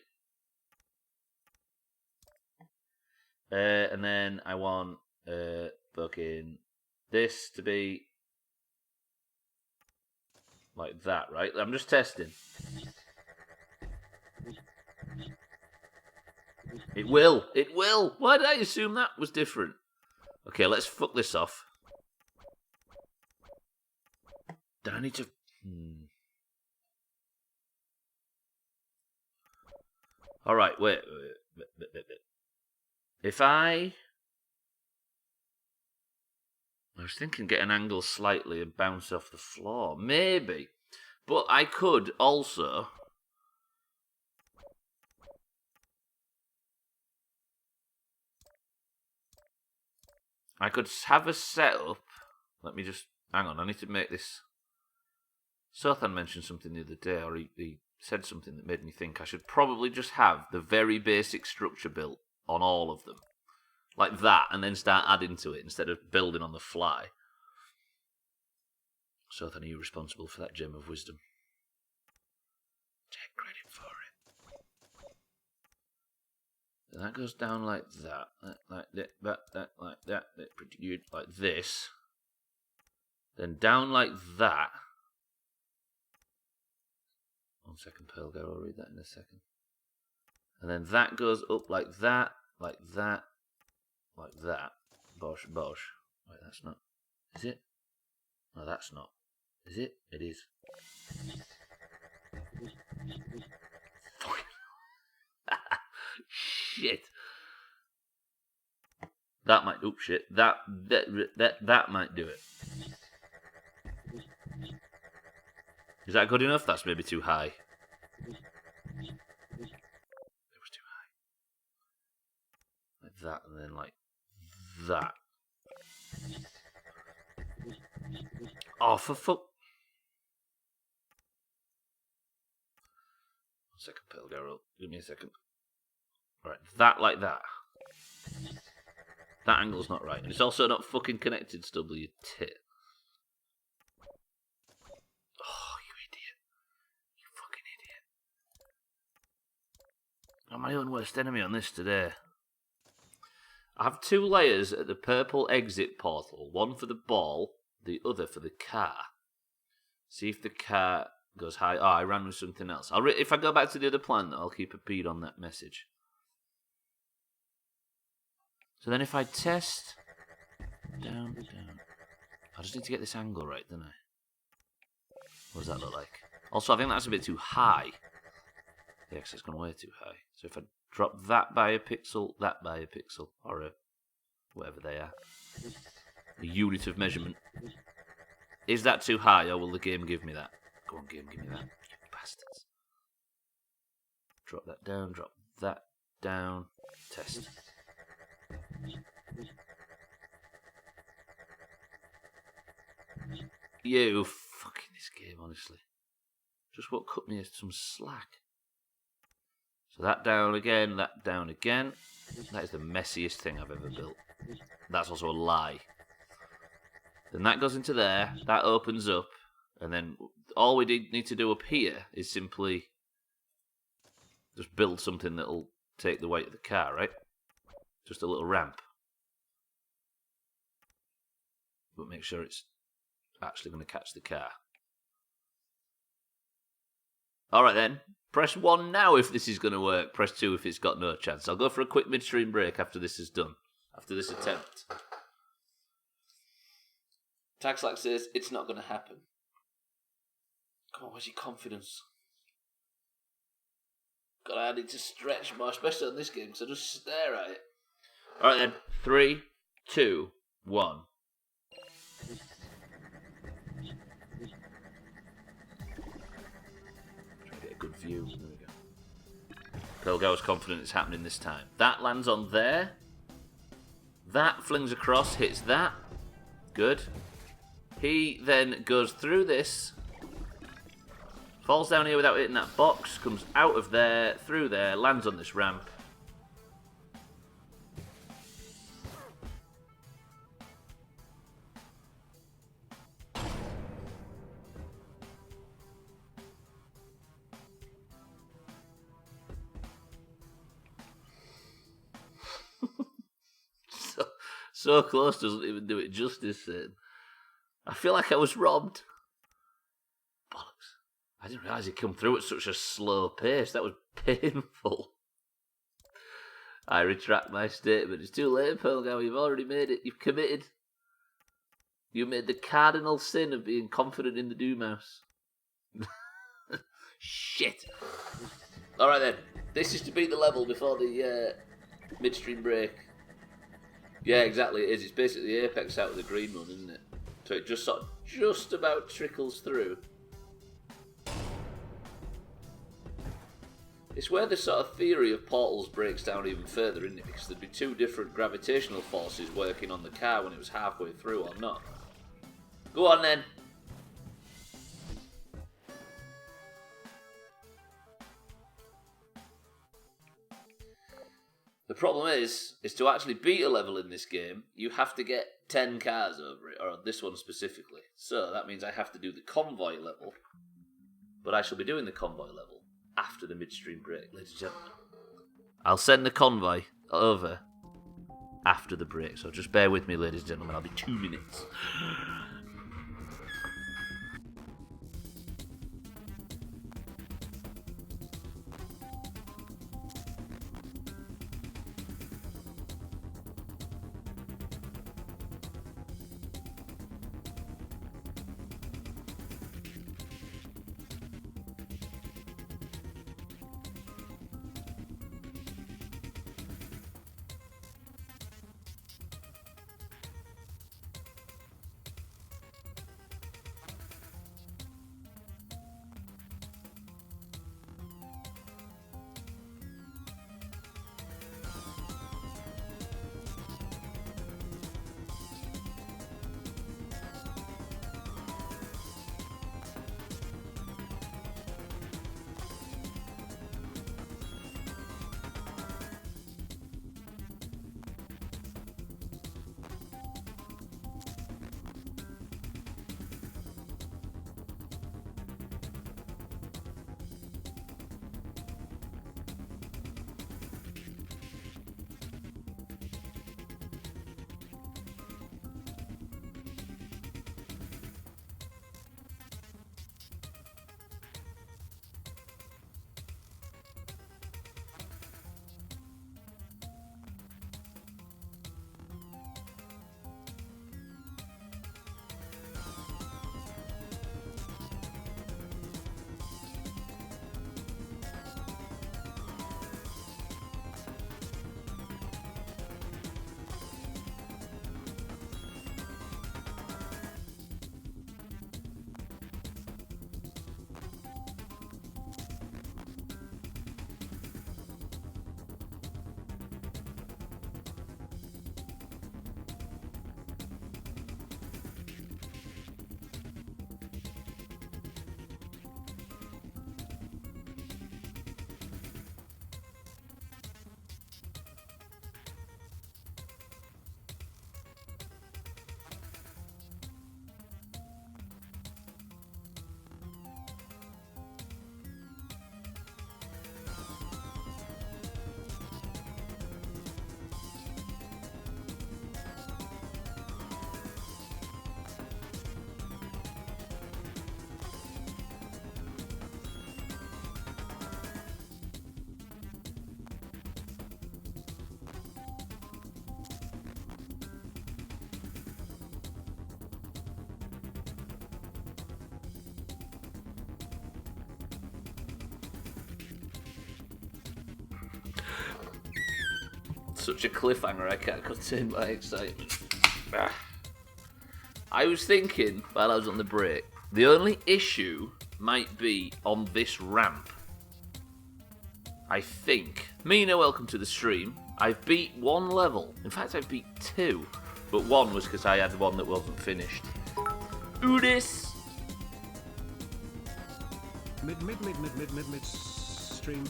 Speaker 1: And then I want fucking this to be like that, right? I'm just testing. It will. It will. Why did I assume that was different? Okay, let's fuck this off. Do I need to... Alright, wait. If I was thinking get an angle slightly and bounce off the floor. Maybe. But I could also... I could have a setup. Let me just... Hang on, I need to make this... Sothan mentioned something the other day, or he said something that made me think I should probably just have the very basic structure built on all of them. Like that, and then start adding to it instead of building on the fly. Sothan, are you responsible for that gem of wisdom? Take credit for it. And that goes down like that, like that, pretty good, like this. Then down like that. 1 second, Pearl Girl, I'll read that in a second. And then that goes up like that, like that, like that. Bosh, bosh. Wait, that's not. Is it? No, that's not. Is it? It is. Shit. That might. Oops, shit. That might do it. Is that good enough? That's maybe too high. It was too high. Like that, and then like that. Oh, for fuck. 1 second, Pearl Girl. Give me a second. Right, that like that. That angle's not right. And it's also not fucking connected, Stubbler, you tit. Oh, you idiot. You fucking idiot. I'm my own worst enemy on this today. I have 2 layers at the purple exit portal. One for the ball, the other for the car. See if the car goes high. Oh, I ran with something else. If I go back to the other plan, I'll keep a bead on that message. So then if I test... Down, down. I just need to get this angle right, don't I? What does that look like? Also, I think that's a bit too high. Yeah, because it's gone way too high. So if I drop that by a pixel, that by a pixel, or a... whatever they are. A unit of measurement. Is that too high, or will the game give me that? Go on, game, give me that. You bastards. Drop that down, test. You fucking this game, honestly. Just what cut me some slack. So that down again, that down again. That is the messiest thing I've ever built. That's also a lie. Then that goes into there, that opens up, and then all we need to do up here is simply just build something that'll take the weight of the car, right? Just a little ramp. But make sure it's actually going to catch the car. Alright then, press 1 now if this is going to work, press 2 if it's got no chance. I'll go for a quick midstream break after this is done, after this attempt. Taxlax says, it's not going to happen. Come on, where's your confidence? God, I need to stretch more, especially on this game, because I just stare at it. Alright then, 3, 2, 1. Try to get a good view. There we go. Pelgar's confident it's happening this time. That lands on there. That flings across, hits that. Good. He then goes through this, falls down here without hitting that box, comes out of there, through there, lands on this ramp. So close doesn't even do it justice, then. I feel like I was robbed. Bollocks. I didn't realise he'd come through at such a slow pace. That was painful. I retract my statement. It's too late, Pelgar. You've already made it. You've committed. You made the cardinal sin of being confident in the Doomhaus. Shit. Alright then. This is to beat the level before the midstream break. Yeah, exactly it is. It's basically the apex out of the green one, isn't it? So it just just about trickles through. It's where the sort of theory of portals breaks down even further, isn't it? Because there'd be 2 different gravitational forces working on the car when it was halfway through or not. Go on then. The problem is to actually beat a level in this game, you have to get 10 cars over it, or on this one specifically. So that means I have to do the convoy level, but I shall be doing the convoy level after the midstream break, ladies and gentlemen. I'll send the convoy over after the break, so just bear with me, ladies and gentlemen. I'll be 2 minutes. Such a cliffhanger, I can't contain my excitement. I was thinking, while I was on the break, the only issue might be on this ramp. I think. Mina, welcome to the stream. I've beat one level. In fact, I've beat two. But one was because I had one that wasn't finished. Udis!
Speaker 2: Mid stream.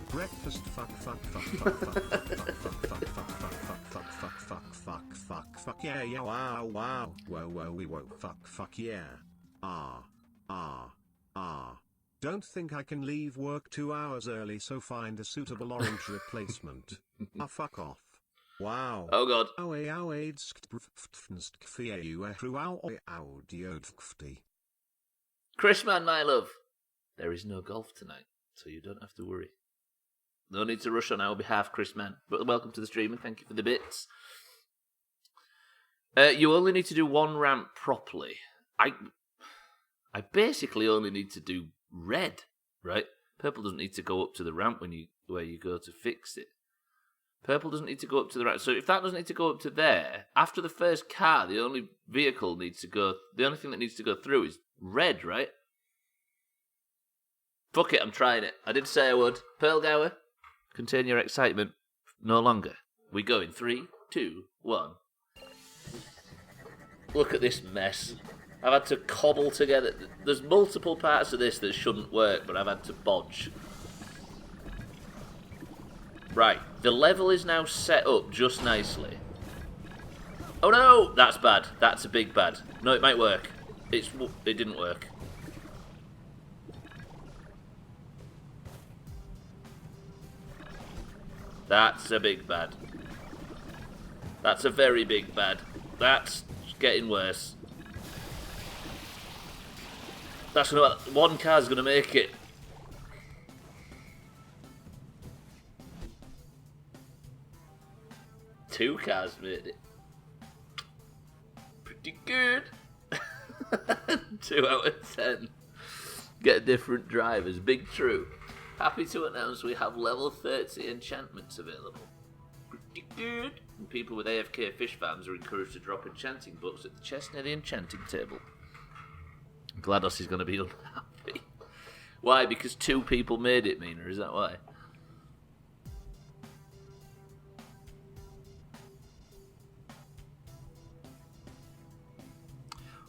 Speaker 2: Breakfast fuck yeah wow whoa fuck yeah don't think I can leave work 2 hours early, so find a suitable orange replacement. Fuck off. Wow.
Speaker 1: Oh god. Chrisman, my love. There is no golf tonight, so you don't have to worry. No need to rush on our behalf, Chrisman. But welcome to the stream and thank you for the bits. You only need to do one ramp properly. I basically only need to do red, right? Purple doesn't need to go up to the ramp where you go to fix it. Purple doesn't need to go up to the ramp. So if that doesn't need to go up to there, after the first car, the only thing that needs to go through is red, right? Fuck it, I'm trying it. I did say I would. Pearl Gower, contain your excitement no longer. We go in 3, 2, 1. Look at this mess. I've had to cobble together. There's multiple parts of this that shouldn't work, but I've had to bodge. Right, the level is now set up just nicely. Oh no! That's bad. That's a big bad. No, it might work. It didn't work. That's a big bad. That's a very big bad. That's getting worse. That's gonna. One car's gonna make it. Two cars made it. Pretty good. 2 out of 10. Get different drivers. Big true. Happy to announce we have level 30 enchantments available. Pretty good. And people with AFK fish farms are encouraged to drop enchanting books at the chest near the enchanting table. GLaDOS is going to be unhappy. Why? Because 2 people made it, Mina. Is that why?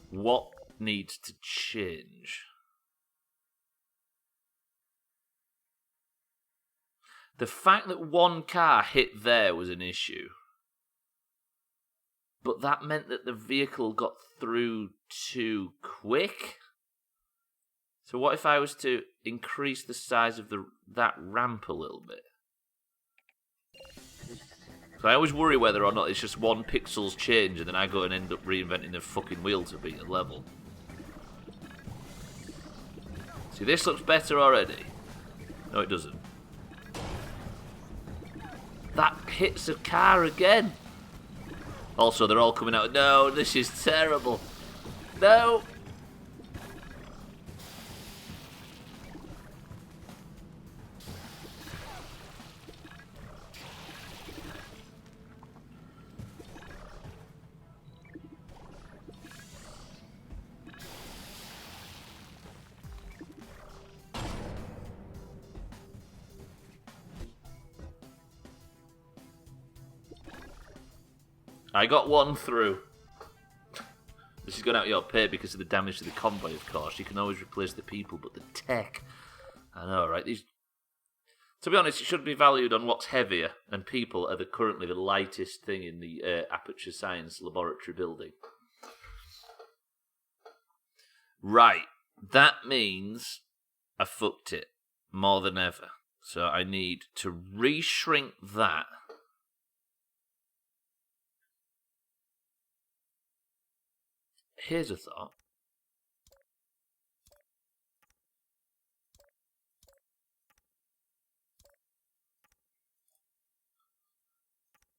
Speaker 1: What needs to change? The fact that one car hit there was an issue. But that meant that the vehicle got through too quick. So what if I was to increase the size of that ramp a little bit? So I always worry whether or not it's just 1 pixel's change and then I go and end up reinventing the fucking wheel to beat a level. See, this looks better already. No, it doesn't. That hits a car again. Also, they're all coming out. No, this is terrible. No. I got 1 through. This is going out your pay because of the damage to the convoy, of course. You can always replace the people, but the tech... I know, right? To be honest, it should be valued on what's heavier, and people are currently the lightest thing in the Aperture Science Laboratory building. Right. That means I fucked it more than ever. So I need to re-shrink that. Here's a thought.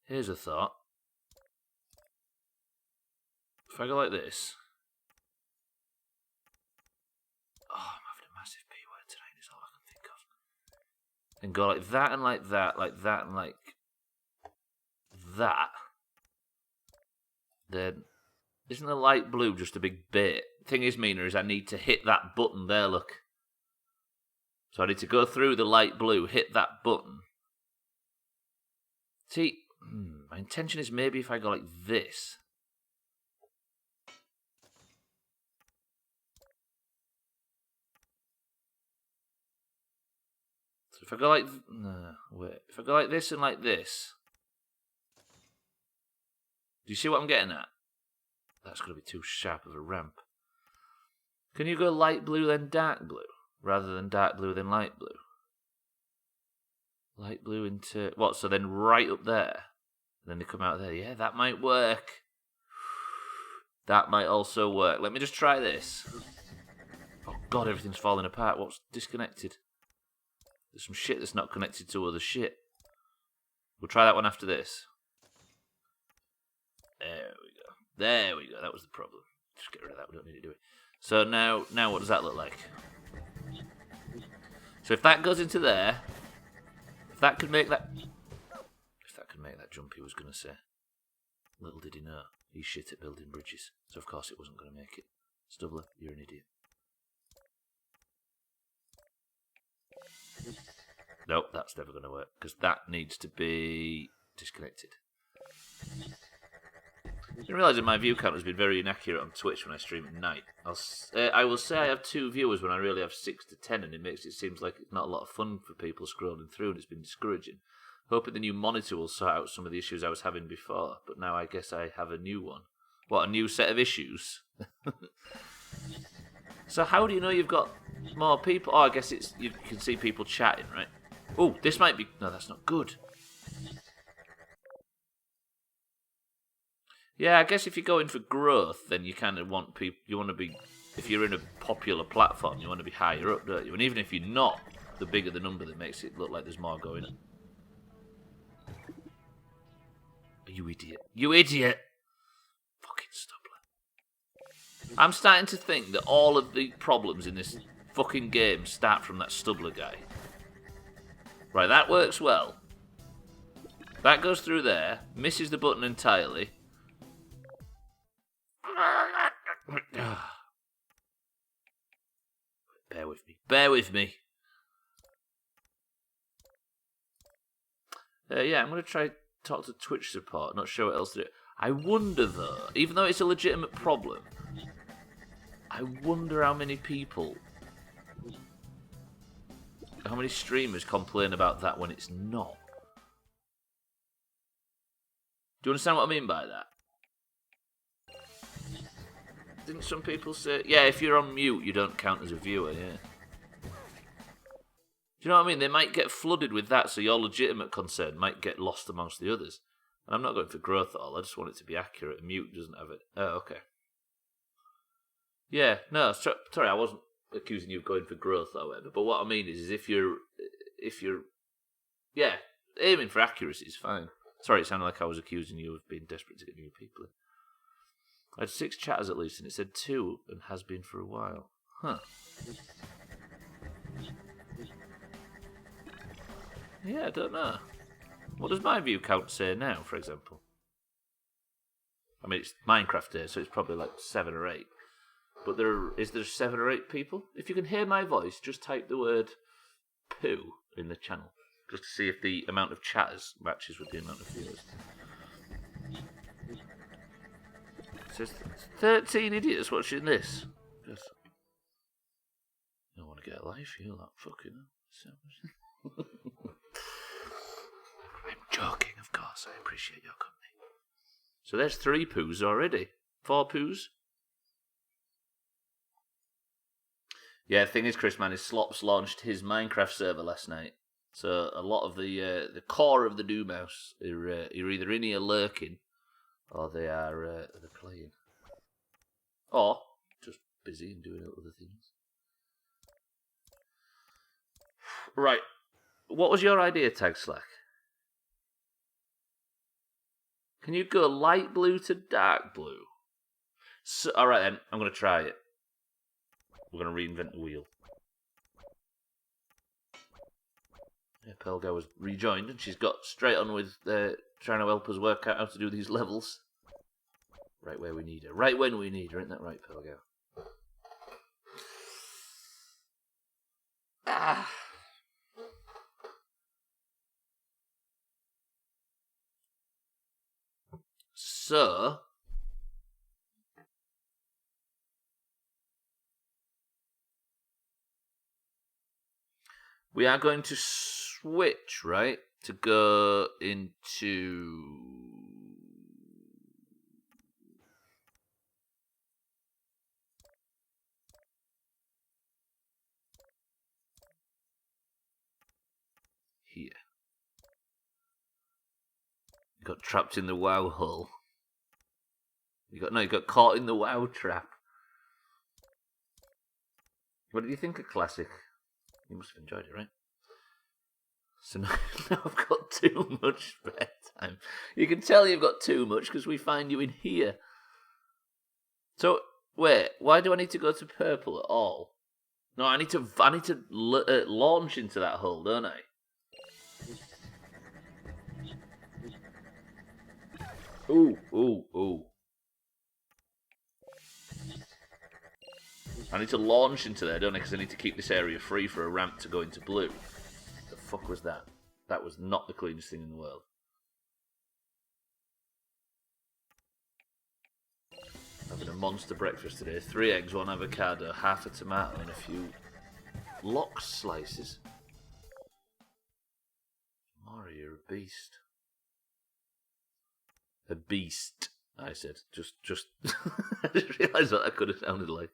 Speaker 1: Here's a thought. If I go like this. Oh, I'm having a massive P word tonight, is all I can think of. and go like that and like that and like that, then isn't the light blue just a big bit? Thing is, Mina, is I need to hit that button there, look. So I need to go through the light blue, hit that button. See, my intention is maybe if I go like this. So if I go like... No, wait. If I go like this and like this... Do you see what I'm getting at? That's going to be too sharp of a ramp. Can you go light blue then dark blue? Rather than dark blue then light blue? Light blue into... What, so then right up there? And then they come out there. Yeah, that might work. That might also work. Let me just try this. Oh god, everything's falling apart. What's disconnected? There's some shit that's not connected to other shit. We'll try that one after this. There we go. There we go. That was the problem. Just get rid of that. We don't need to do it. So now what does that look like? So if that goes into there, if that could make that jump, he was going to say. Little did he know, he's shit at building bridges. So of course it wasn't going to make it. Stubbler, you're an idiot. Nope, that's never going to work, because that needs to be disconnected. I didn't realise that my view count has been very inaccurate on Twitch when I stream at night. I will say I have 2 viewers when I really have 6 to 10, and it makes it seem like it's not a lot of fun for people scrolling through, and it's been discouraging. Hoping the new monitor will sort out some of the issues I was having before, but now I guess I have a new one. What, a new set of issues? So how do you know you've got more people? Oh, I guess it's you can see people chatting, right? Oh, this might be... No, that's not good. Yeah, I guess if you're going for growth, then you kind of want people... You want to be... If you're in a popular platform, you want to be higher up, don't you? And even if you're not, the bigger the number, that makes it look like there's more going on. You idiot. You idiot! Fucking Stubbler. I'm starting to think that all of the problems in this fucking game start from that Stubbler guy. Right, that works well. That goes through there, misses the button entirely. Bear with me. Bear with me. Yeah, I'm going to try talk to Twitch support, not sure what else to do. I wonder, though, even though it's a legitimate problem, I wonder how many people, how many streamers complain about that when it's not. Do you understand what I mean by that? Didn't some people say, yeah, if you're on mute, you don't count as a viewer, yeah. Do you know what I mean? They might get flooded with that, so your legitimate concern might get lost amongst the others. And I'm not going for growth at all, I just want it to be accurate. Mute doesn't have it. Oh, okay. Yeah, no, sorry, I wasn't accusing you of going for growth or whatever, but what I mean is if you're, yeah, aiming for accuracy is fine. Sorry, it sounded like I was accusing you of being desperate to get new people in. I had 6 chatters at least, and it said 2, and has been for a while. Huh. Yeah, I don't know. What does my view count say now, for example? I mean, it's Minecraft Day, so it's probably like 7 or 8. But is there 7 or 8 people? If you can hear my voice, just type the word poo in the channel. Just to see if the amount of chatters matches with the amount of viewers. It says 13 idiots watching this. Yes. You don't want to get a life, you like fucking hell. I'm joking, of course. I appreciate your company. So there's 3 poos already. 4 poos. Yeah, the thing is, Chris, man, is Slops launched his Minecraft server last night. So a lot of the core of the Doomhaus are either in here lurking, or they're playing, or just busy and doing other things. Right, what was your idea, Tag Slack? Can you go light blue to dark blue? So, all right then, I'm going to try it. We're going to reinvent the wheel. Yeah, Pelga was rejoined, and she's got straight on with trying to help us work out how to do these levels. Right where we need her. Right when we need her, isn't that right, Pelga? Ah. So, we are going to switch, right, to go into here. You got trapped in the WoW hole. You got caught in the WoW trap. What did you think of Classic? You must have enjoyed it, right? So now I've got too much spare time. You can tell you've got too much because we find you in here. So wait, why do I need to go to purple at all? No, I need to launch into that hole, don't I? Ooh. I need to launch into there, don't I? Because I need to keep this area free for a ramp to go into blue. The fuck was that? That was not the cleanest thing in the world. Having a monster breakfast today. 3 eggs, 1 avocado, half a tomato, and a few lox slices. Mari, you're a beast. A beast, I said. Just I just realised what that could have sounded like.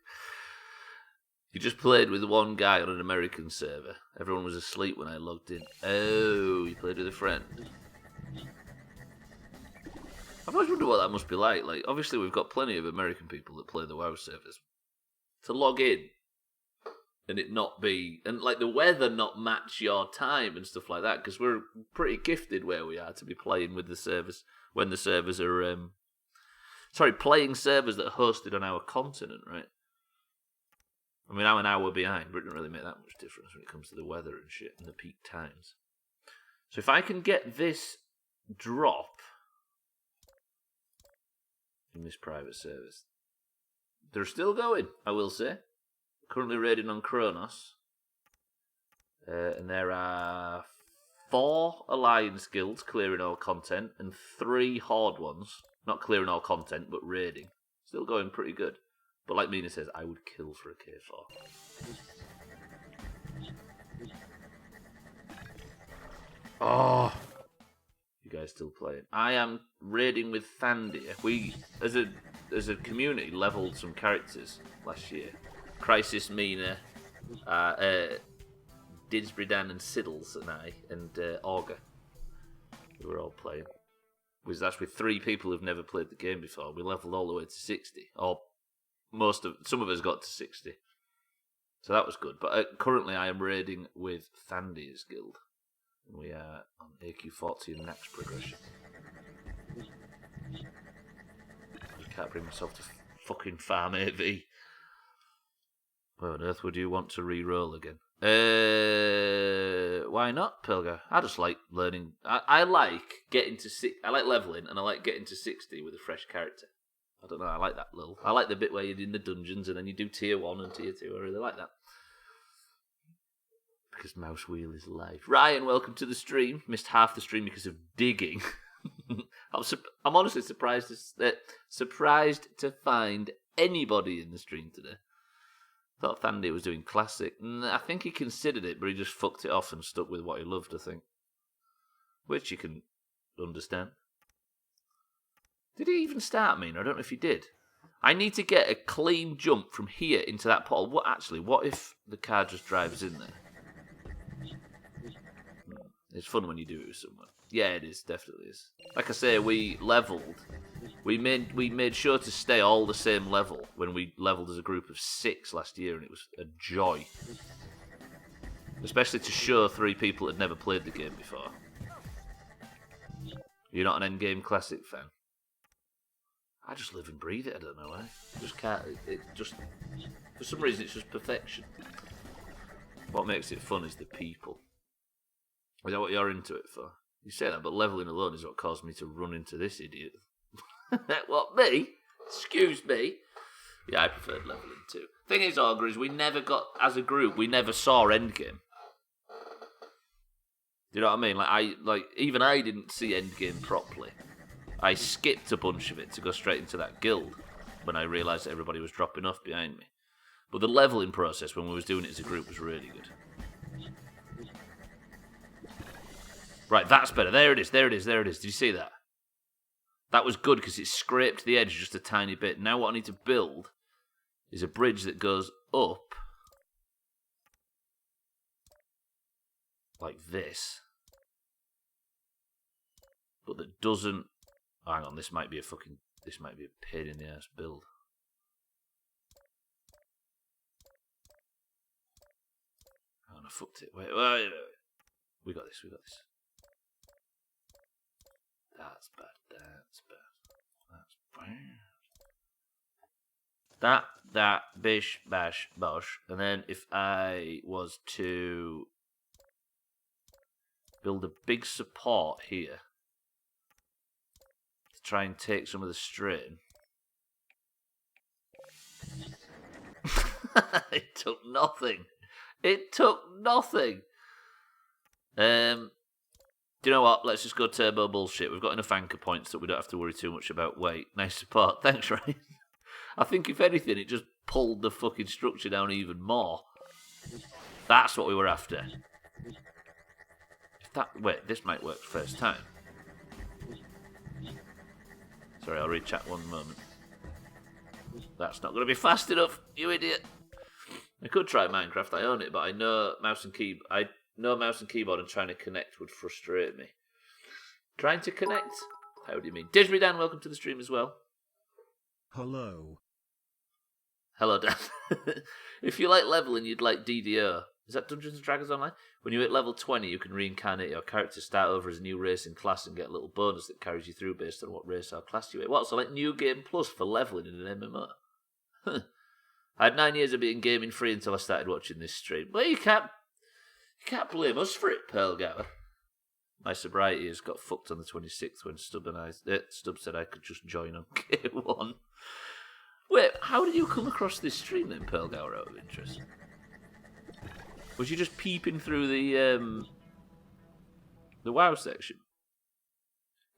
Speaker 1: You just played with one guy on an American server. Everyone was asleep when I logged in. Oh, you played with a friend. I've always wondered what that must be like. Like, obviously we've got plenty of American people that play the WoW servers. To log in and it not be, and like the weather not match your time and stuff like that, because we're pretty gifted where we are to be playing with the servers when the servers are, playing servers that are hosted on our continent, right? I mean, I'm an hour behind, but it doesn't really make that much difference when it comes to the weather and shit and the peak times. So if I can get this drop in this private service, they're still going, I will say. Currently raiding on Kronos. And there are 4 Alliance guilds clearing all content and 3 Horde ones. Not clearing all content, but raiding. Still going pretty good. But like Mina says, I would kill for a K4. Oh, you guys still playing? I am raiding with Thandir. We, as a community, leveled some characters last year. Crisis, Mina, Didsbridan and Siddles and I, and Augur. We were all playing. That's with 3 people who've never played the game before. We leveled all the way to 60. Or some of us got to 60. So that was good. But currently I am raiding with Thandir's guild. And we are on AQ40 and max progression. I can't bring myself to fucking farm AV. Why on earth would you want to re-roll again? Why not, Pilger? I just like learning. I like getting to I like leveling, and I like getting to 60 with a fresh character. I don't know. I like that little. I like the bit where you're in the dungeons and then you do tier 1 and tier 2. I really like that. Because mouse wheel is life. Ryan, welcome to the stream. Missed half the stream because of digging. I'm honestly surprised to find anybody in the stream today. Thought Thandir was doing classic. I think he considered it, but he just fucked it off and stuck with what he loved, I think. Which you can understand. Did he even start me? I don't know if he did. I need to get a clean jump from here into that portal. What if the car just drives in there? It's fun when you do it with someone. Yeah, it is. Definitely is. Like I say, we leveled. We made sure to stay all the same level when we leveled as a group of 6 last year, and it was a joy. Especially to show 3 people that had never played the game before. You're not an endgame classic fan? I just live and breathe it, I don't know why. Just can't, for some reason it's just perfection. What makes it fun is the people. Is that what you're into it for? You say that, but levelling alone is what caused me to run into this idiot. What, me? Excuse me? Yeah, I preferred levelling too. Thing is, Augur, is we never got, as a group, we never saw Endgame. Do you know what I mean? Even I didn't see Endgame properly. I skipped a bunch of it to go straight into that guild when I realised that everybody was dropping off behind me. But the levelling process when we was doing it as a group was really good. Right, that's better. There it is. Did you see that? That was good because it scraped the edge just a tiny bit. Now what I need to build is a bridge that goes up like this, but that doesn't. Oh, hang on, this might be a pain in the ass build. Hang on, I fucked it. Wait. We got this. That's bad. That, bish, bash, bosh. And then if I was to build a big support here to try and take some of the strain. It took nothing. Do you know what? Let's just go turbo bullshit. We've got enough anchor points that we don't have to worry too much about weight. Nice support. Thanks, Ryan. I think, if anything, it just pulled the fucking structure down even more. That's what we were after. Wait, this might work first time. Sorry, I'll read chat one moment. That's not going to be fast enough, you idiot. I could try Minecraft. I own it, but I know mouse and keyboard and trying to connect would frustrate me. Trying to connect? How do you mean? Disney Dan, welcome to the stream as well.
Speaker 2: Hello.
Speaker 1: Hello, Dan. If you like leveling, you'd like DDO. Is that Dungeons and Dragons Online? When you hit level 20, you can reincarnate your character, start over as a new race and class, and get a little bonus that carries you through based on what race or class you hit. What? So like New Game Plus for leveling in an MMO? I had 9 years of being gaming free until I started watching this stream. Well, you can't blame us for it, Pearlgower. My sobriety has got fucked on the 26th when Stubb said I could just join on K1. Wait, how did you come across this stream then, Pearlgower, out of interest? Was you just peeping through the WoW section?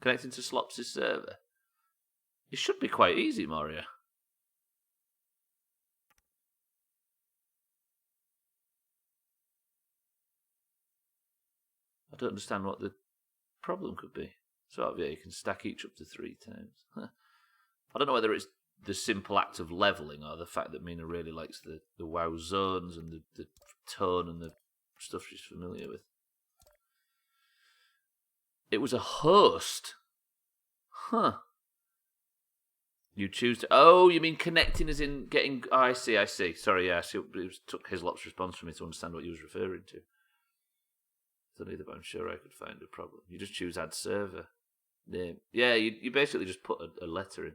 Speaker 1: Connecting to Slops' server? It should be quite easy, Mario. I don't understand what the problem could be. So, yeah, you can stack each up to 3 times. I don't know whether it's the simple act of levelling or the fact that Mina really likes the WoW zones and the tone and the stuff she's familiar with. It was a host. Huh. You choose to... Oh, you mean connecting as in getting... Oh, I see. Sorry, yeah, I see. It took Hislop's response for me to understand what he was referring to. I don't either, but I'm sure I could find a problem. You just choose add server name. Yeah, you basically just put a letter in.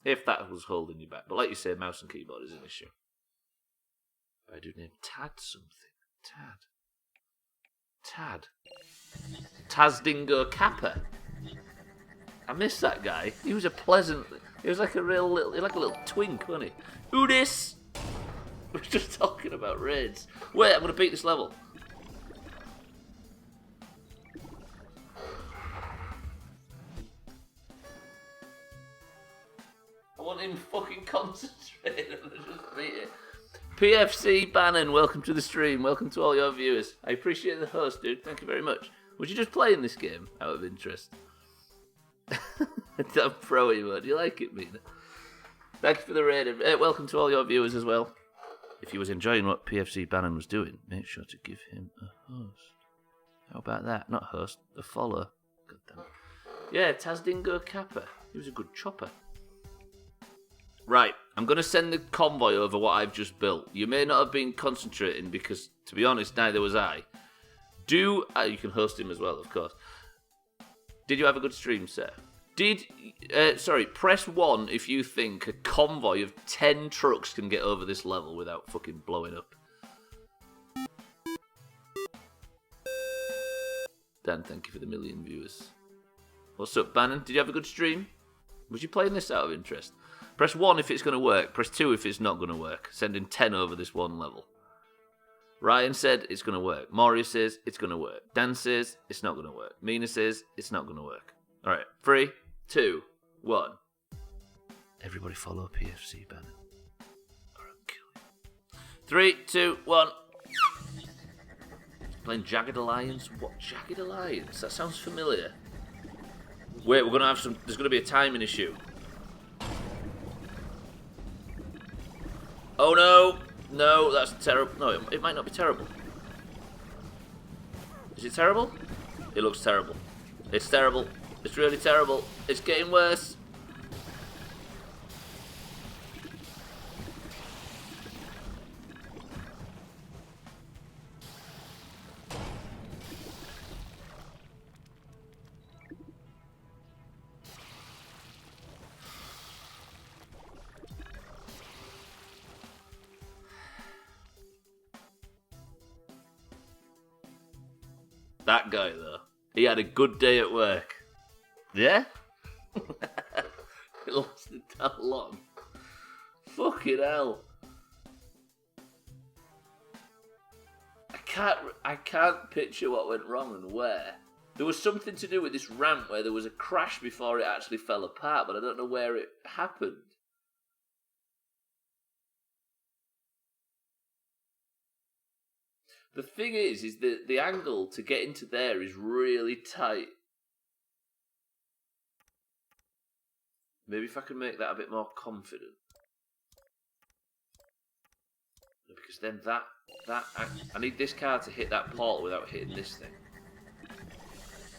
Speaker 1: If that was holding you back. But like you say, mouse and keyboard is an issue. I do name Tad something. Tad. Tazdingo Kappa. I miss that guy. He was like a little twink, wasn't he? Who this? We're just talking about raids. Wait, I'm going to beat this level. I want him fucking concentrated and just beat it. PFC Bannon, welcome to the stream. Welcome to all your viewers. I appreciate the host, dude. Thank you very much. Was you just playing this game out of interest? That pro emote. Do you like it, Mina? Thank you for the raid. Welcome to all your viewers as well. If you was enjoying what PFC Bannon was doing, make sure to give him a host. How about that? Not host, a follow. God damn it. Yeah, Tazdingo Kappa. He was a good chopper. Right, I'm going to send the convoy over what I've just built. You may not have been concentrating because, to be honest, neither was I. You can host him as well, of course. Did you have a good stream, sir? Press 1 if you think a convoy of 10 trucks can get over this level without fucking blowing up. Dan, thank you for the 1,000,000 viewers. What's up, Bannon? Did you have a good stream? Was you playing this out of interest? Press 1 if it's going to work. Press 2 if it's not going to work. Sending 10 over this one level. Ryan said it's going to work. Maury says it's going to work. Dan says it's not going to work. Mina says it's not going to work. Alright, 3, 2, 1. Everybody follow PFC Bannon. Or I'll kill you. 3, 2, 1. Playing Jagged Alliance? What Jagged Alliance? That sounds familiar. Wait, we're gonna have some. There's gonna be a timing issue. Oh no! No, that's terrible. No, it might not be terrible. Is it terrible? It looks terrible. It's terrible. It's really terrible. It's getting worse. That guy, though, he had a good day at work. Yeah? It lasted that long. Fucking hell. I can't picture what went wrong and where. There was something to do with this ramp where there was a crash before it actually fell apart, but I don't know where it happened. The thing is that the angle to get into there is really tight. Maybe if I can make that a bit more confident. Because then I need this car to hit that portal without hitting this thing.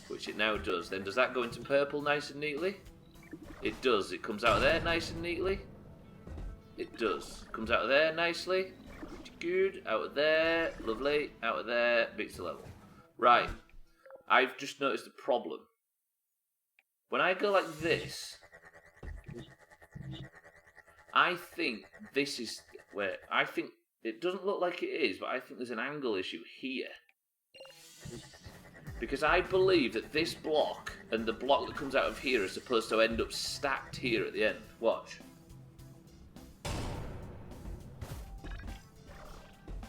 Speaker 1: Which it now does. Then does that go into purple nice and neatly? It does. It comes out of there nice and neatly. It does. Comes out of there nicely. Good, out of there, lovely, out of there, big to level. Right, I've just noticed a problem. When I go like this, I think this is where, I think, it doesn't look like it is, but I think there's an angle issue here. Because I believe that this block and the block that comes out of here are supposed to end up stacked here at the end. Watch.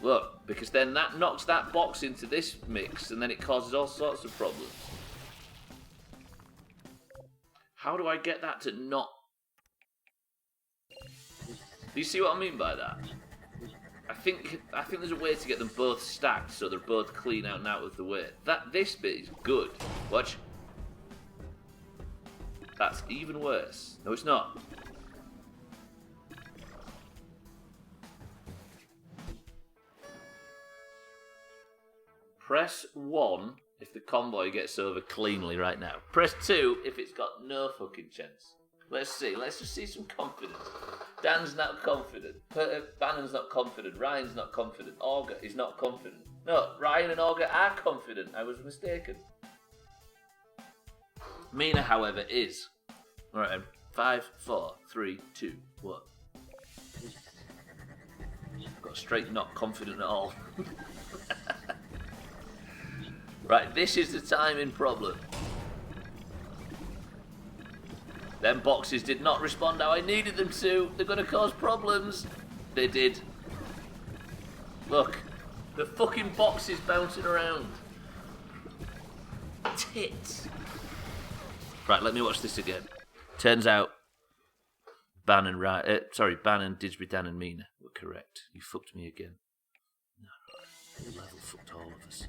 Speaker 1: Look, because then that knocks that box into this mix and then it causes all sorts of problems. How do I get that to not... Do you see what I mean by that? I think there's a way to get them both stacked so they're both clean out and out of the way. This bit is good. Watch. That's even worse. No, it's not. Press 1 if the convoy gets over cleanly right now. Press 2 if it's got no fucking chance. Let's see. Let's just see some confidence. Dan's not confident. Bannon's not confident. Ryan's not confident. Auger is not confident. No, Ryan and Auger are confident. I was mistaken. Mina, however, is. Alright, 5, 4, 3, 2, 1. I've got straight not confident at all. Right, this is the timing problem. Them boxes did not respond how I needed them to. They're going to cause problems. They did. Look, the fucking box is bouncing around. Tits. Right, let me watch this again. Turns out, Bannon, Didsbury, Dan and Mina were correct. You fucked me again. No, the level fucked all of us.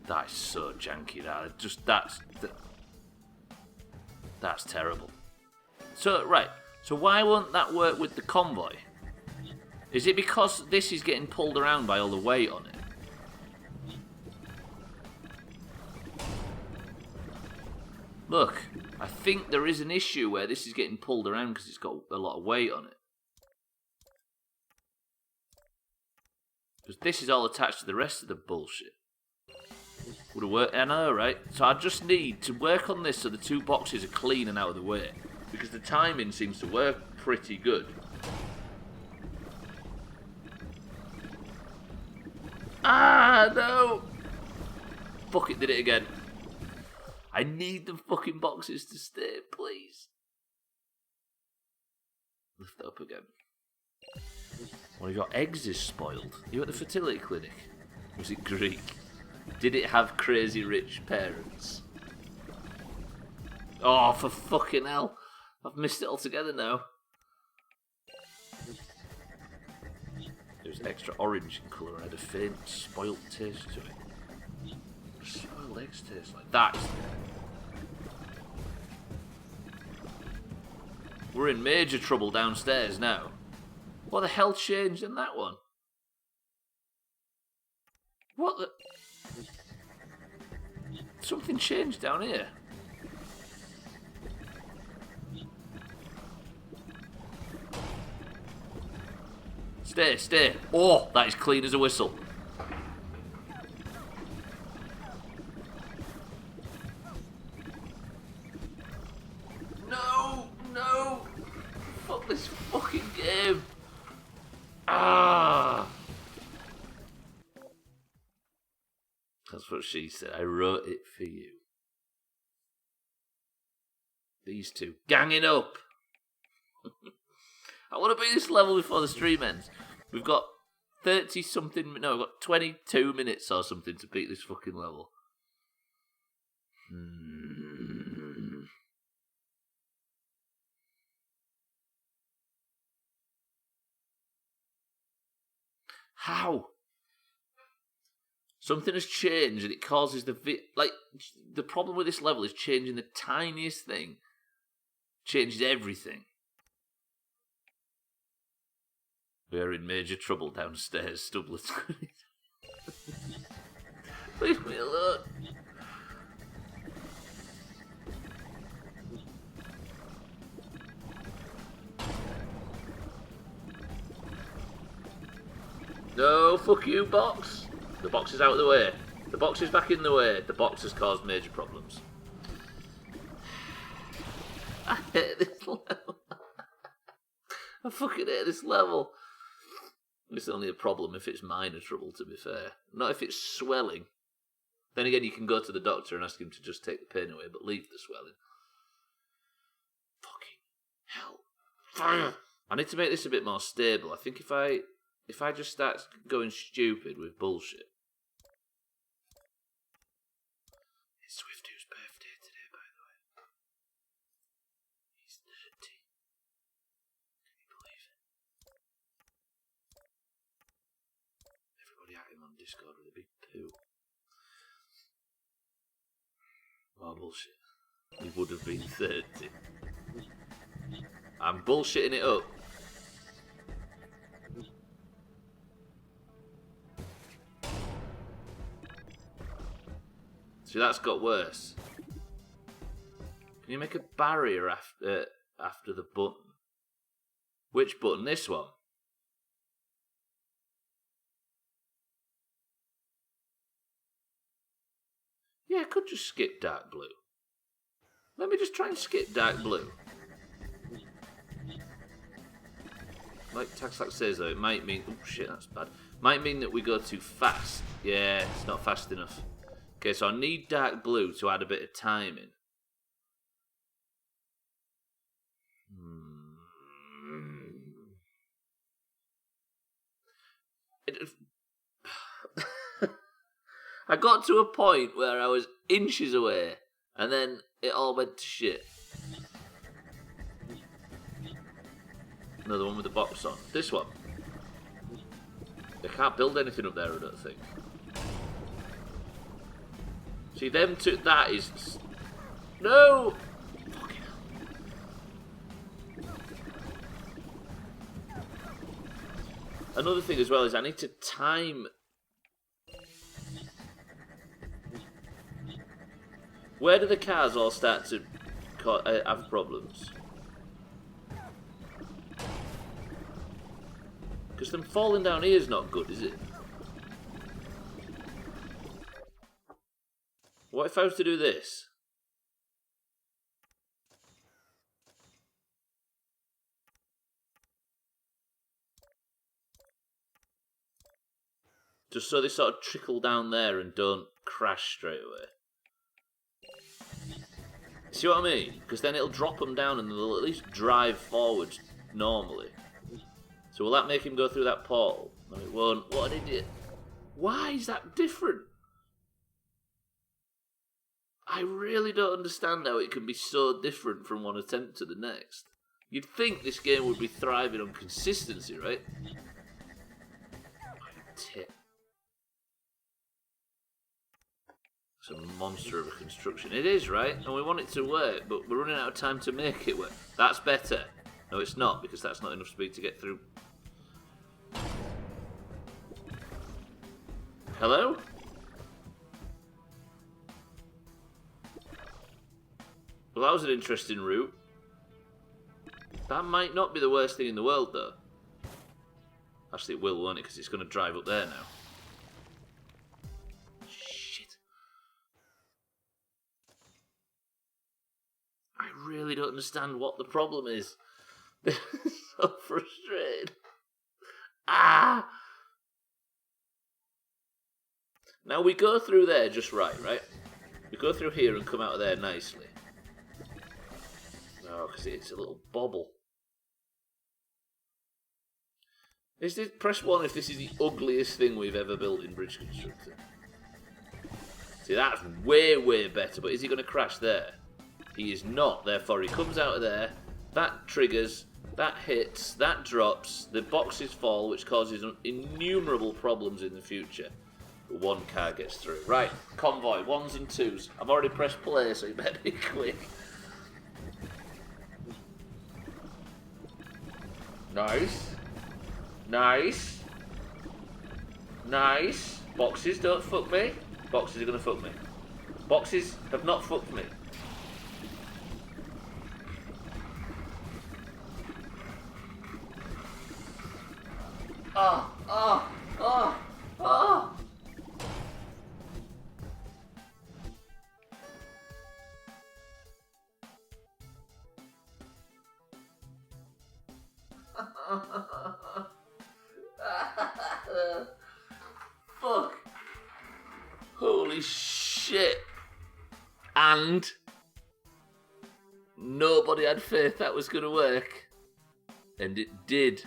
Speaker 1: That is so janky. That's terrible. So right. So why won't that work with the convoy? Is it because this is getting pulled around by all the weight on it? Look, I think there is an issue where this is getting pulled around because it's got a lot of weight on it. Because this is all attached to the rest of the bullshit. Would have worked, I know, right? So I just need to work on this so the two boxes are clean and out of the way. Because the timing seems to work pretty good. Ah, no! Fuck it, did it again. I need the fucking boxes to stay, please. Lift it up again. One of your eggs is spoiled. You at the fertility clinic? Was it Greek? Did it have crazy rich parents? Oh, for fucking hell. I've missed it altogether now. It was extra orange in colour and had a faint, spoiled taste to it. Spoiled eggs taste like that. We're in major trouble downstairs now. What the hell changed in that one? What the... Something changed down here. Stay, stay. Oh, that is clean as a whistle. No, no. Fuck this fucking game. Ah. That's what she said. I wrote it for you. These two ganging up. I want to beat this level before the stream ends. We've got 30 something. No, we've got 22 minutes or something to beat this fucking level. How? Something has changed and it causes the problem with this level is changing the tiniest thing. Changes everything. We're in major trouble downstairs, Stubbler. Leave me alone. No, fuck you, box. The box is out of the way. The box is back in the way. The box has caused major problems. I hate this level. I fucking hate this level. It's only a problem if it's minor trouble, to be fair. Not if it's swelling. Then again, you can go to the doctor and ask him to just take the pain away, but leave the swelling. Fucking hell. Fire! I need to make this a bit more stable. I think if I just start going stupid with bullshit. It's Swiftu's birthday today, by the way. He's 30. Can you believe it? Everybody at him on Discord with a big poo. Oh, bullshit. He would have been 30. I'm bullshitting it up. See, that's got worse. Can you make a barrier after the button? Which button? This one? Yeah, I could just skip dark blue. Let me just try and skip dark blue. Like Taxlax says though, it might mean... Oh shit, that's bad. Might mean that we go too fast. Yeah, it's not fast enough. Okay, so I need dark blue to add a bit of timing. I got to a point where I was inches away, and then it all went to shit. Another one with the box on. This one. They can't build anything up there, I don't think. See, them two, that is... No! Fucking hell. Another thing as well is I need to time... Where do the cars all start to have problems? Because them falling down here is not good, is it? What if I was to do this? Just so they sort of trickle down there and don't crash straight away. See what I mean? Because then it'll drop them down and they'll at least drive forwards normally. So will that make him go through that portal? No, it won't. What an idiot. Why is that different? I really don't understand how it can be so different from one attempt to the next. You'd think this game would be thriving on consistency, right? Tit. It's a monster of a construction. It is, right? And we want it to work, but we're running out of time to make it work. That's better. No, it's not, because that's not enough speed to get through. Hello? Well, that was an interesting route. That might not be the worst thing in the world, though. Actually, it will, won't it? Because it's going to drive up there now. Shit. I really don't understand what the problem is. This is so frustrated. Ah! Now we go through there just right? We go through here and come out of there nicely. No, because it's a little bobble. Is this, press 1 if this is the ugliest thing we've ever built in Bridge Constructor. See, that's way, way better, but is he going to crash there? He is not, therefore he comes out of there, that triggers, that hits, that drops, the boxes fall, which causes innumerable problems in the future. But one car gets through. Right, convoy, 1s and 2s. I've already pressed play, so you better be quick. Nice. Nice. Nice. Boxes, don't fuck me. Boxes are going to fuck me. Boxes have not fucked me. Oh. Fuck. Holy shit. And nobody had faith that was going to work. And it did.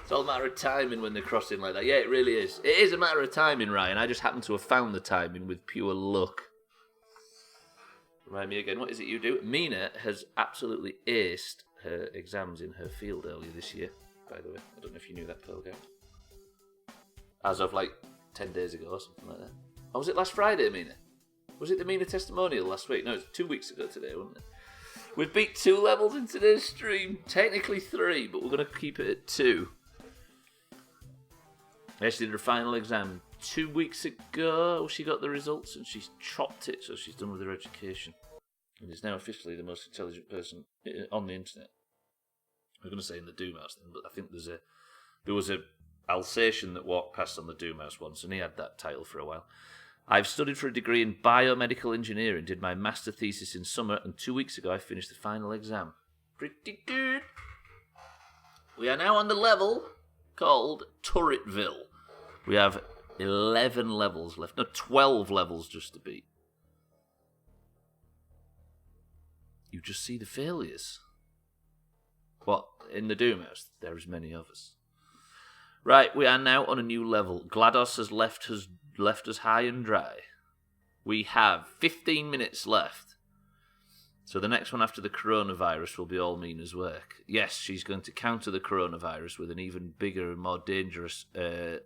Speaker 1: It's all a matter of timing when they're crossing like that. Yeah, it really is. It is a matter of timing, Ryan. I just happen to have found the timing with pure luck. Remind me again, what is it you do? Mina has absolutely aced her exams in her field earlier this year, by the way. I don't know if you knew that, Pearl Gang. As of like 10 days ago or something like that. Or was it last Friday, Mina? Was it the Mina testimonial last week? No, it was 2 weeks ago today, wasn't it? We've beat 2 levels in today's stream. Technically 3, but we're going to keep it at 2. She did her final exam 2 weeks ago. She got the results and she's chopped it, so she's done with her education. And is now officially the most intelligent person on the internet. I was going to say in the Doomhaus thing, but I think there was a Alsatian that walked past on the Doomhaus once, and he had that title for a while. I've studied for a degree in biomedical engineering, did my master thesis in summer, and 2 weeks ago I finished the final exam. Pretty good. We are now on the level called Turretville. We have 11 levels left. No, 12 levels just to beat. You just see the failures. What? In the Doomhaus, there is many others. Right, we are now on a new level. GLaDOS has left us high and dry. We have 15 minutes left. So the next one after the coronavirus will be all Mina's work. Yes, she's going to counter the coronavirus with an even bigger and more dangerous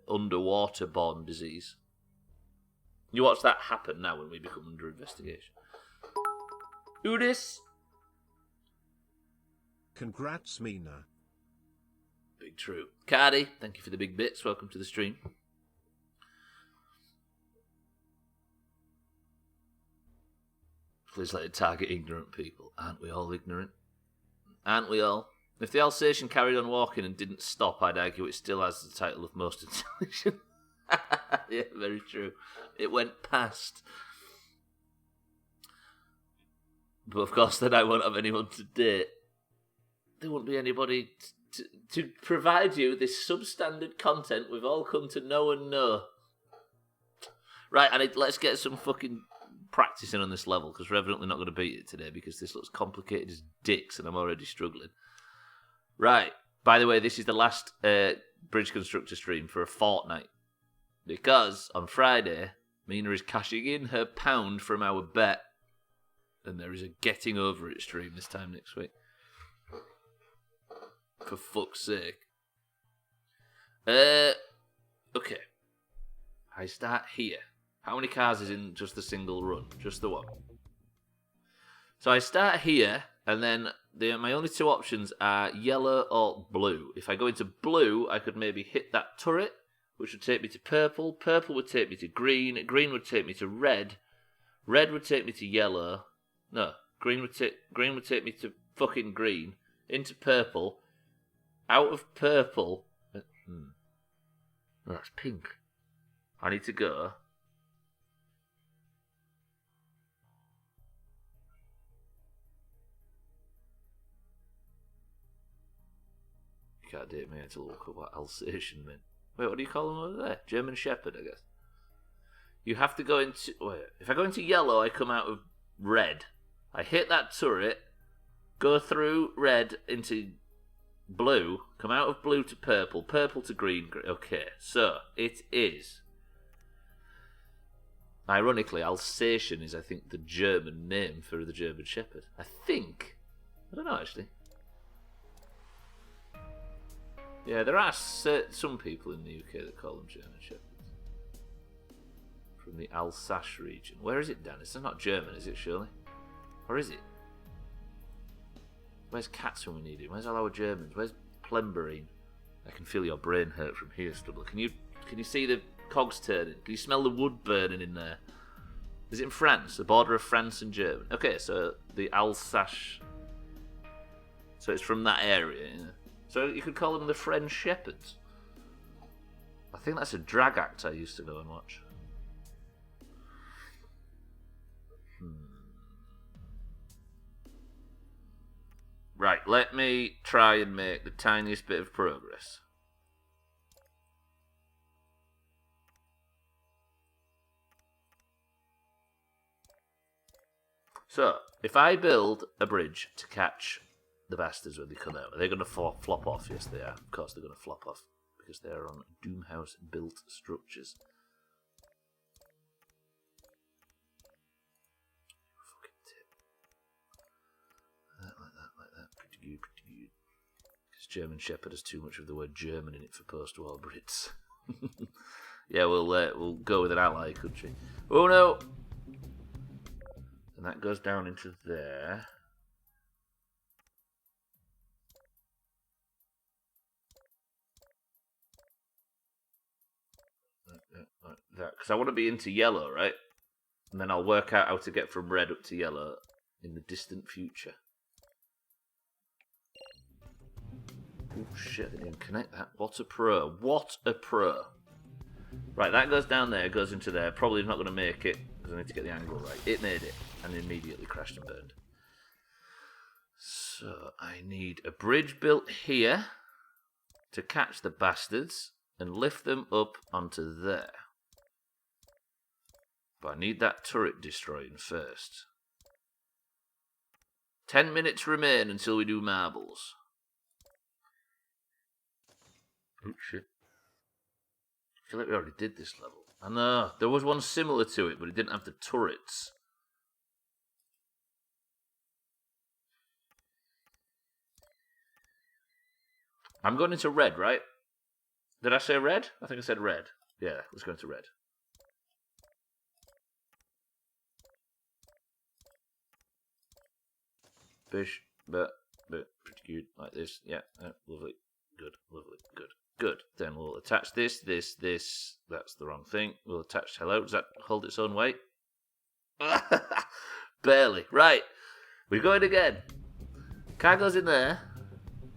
Speaker 1: underwater-borne disease. You watch that happen now when we become under investigation. Udis.
Speaker 2: Congrats, Mina.
Speaker 1: Big true. Cardi, thank you for the big bits. Welcome to the stream. Please let it target ignorant people. Aren't we all ignorant? Aren't we all? If the Alsatian carried on walking and didn't stop, I'd argue it still has the title of most intelligent. Yeah, very true. It went past. But of course, then I won't have anyone to date. There won't be anybody to provide you this substandard content we've all come to know and know. Right, and let's get some fucking practicing on this level, because we're evidently not going to beat it today, because this looks complicated as dicks, and I'm already struggling. Right, by the way, this is the last Bridge Constructor stream for a fortnight, because on Friday, Mina is cashing in her £1 from our bet, and there is a getting over it stream this time next week. For fuck's sake. Okay. I start here. How many cars is in just the single run? Just the one. So I start here, and then my only two options are yellow or blue. If I go into blue, I could maybe hit that turret, which would take me to purple. Purple would take me to green. Green would take me to red. Red would take me to yellow. No, green would take me to fucking green. Into purple. Out of purple. Oh, that's pink. I need to go. You can't date me until look up what Alsatian meant. Wait, what do you call them over there? German Shepherd, I guess. You have to go into... Wait, if I go into yellow, I come out of red. I hit that turret, go through red into blue, come out of blue to purple, purple to green. Okay, so it is... Ironically, Alsatian is, I think, the German name for the German Shepherd. I think. I don't know, actually. Yeah, there are some people in the UK that call them German Shepherds. From the Alsace region. Where is it, Dan? It's not German, is it, surely? Or is it? Where's cats when we need it? Where's all our Germans? Where's Plemberine? I can feel your brain hurt from here, Stubbler. Can you see the cogs turning? Can you smell the wood burning in there? Is it in France? The border of France and Germany? Okay, so the Alsace... So it's from that area, yeah. So you could call them the French Shepherds. I think that's a drag act I used to go and watch. Right, let me try and make the tiniest bit of progress. So, if I build a bridge to catch the bastards when they come out, are they going to flop off? Yes, they are. Of course they're going to flop off, because they are on Doomhaus built structures. Fucking tip. Like that. Pretty good. Because German Shepherd has too much of the word German in it for post-war Brits. Yeah, we'll go with an ally country. Oh no! And that goes down into there. Like that. Because I want to be into yellow, right? And then I'll work out how to get from red up to yellow in the distant future. Oh shit, I didn't even connect that. What a pro. What a pro. Right, that goes down there, goes into there. Probably not going to make it, because I need to get the angle right. It made it, and immediately crashed and burned. So, I need a bridge built here to catch the bastards and lift them up onto there. But I need that turret destroying first. 10 minutes remain until we do marbles. Oh shit. I feel like we already did this level. I know, there was one similar to it, but it didn't have the turrets. I'm going into red, right? Did I say red? I think I said red. Yeah, let's go into red. Fish, but pretty good, like this. Yeah, lovely. Good, lovely, good. Good. Then we'll attach this. That's the wrong thing. We'll attach hello. Does that hold its own weight? Barely. Right. We're going again. Cargo's in there.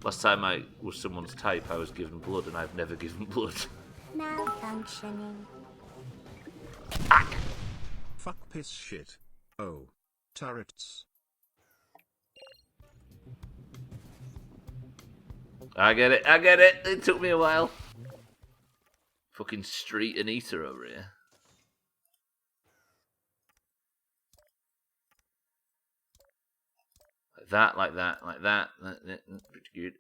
Speaker 1: Last time I was someone's type, I was given blood, and I've never given blood.
Speaker 3: Malfunctioning.
Speaker 1: Ah!
Speaker 2: Fuck piss shit. Oh. Turrets.
Speaker 1: I get it. It took me a while. Fucking street and eater over here. that, like that, like that. Pretty good.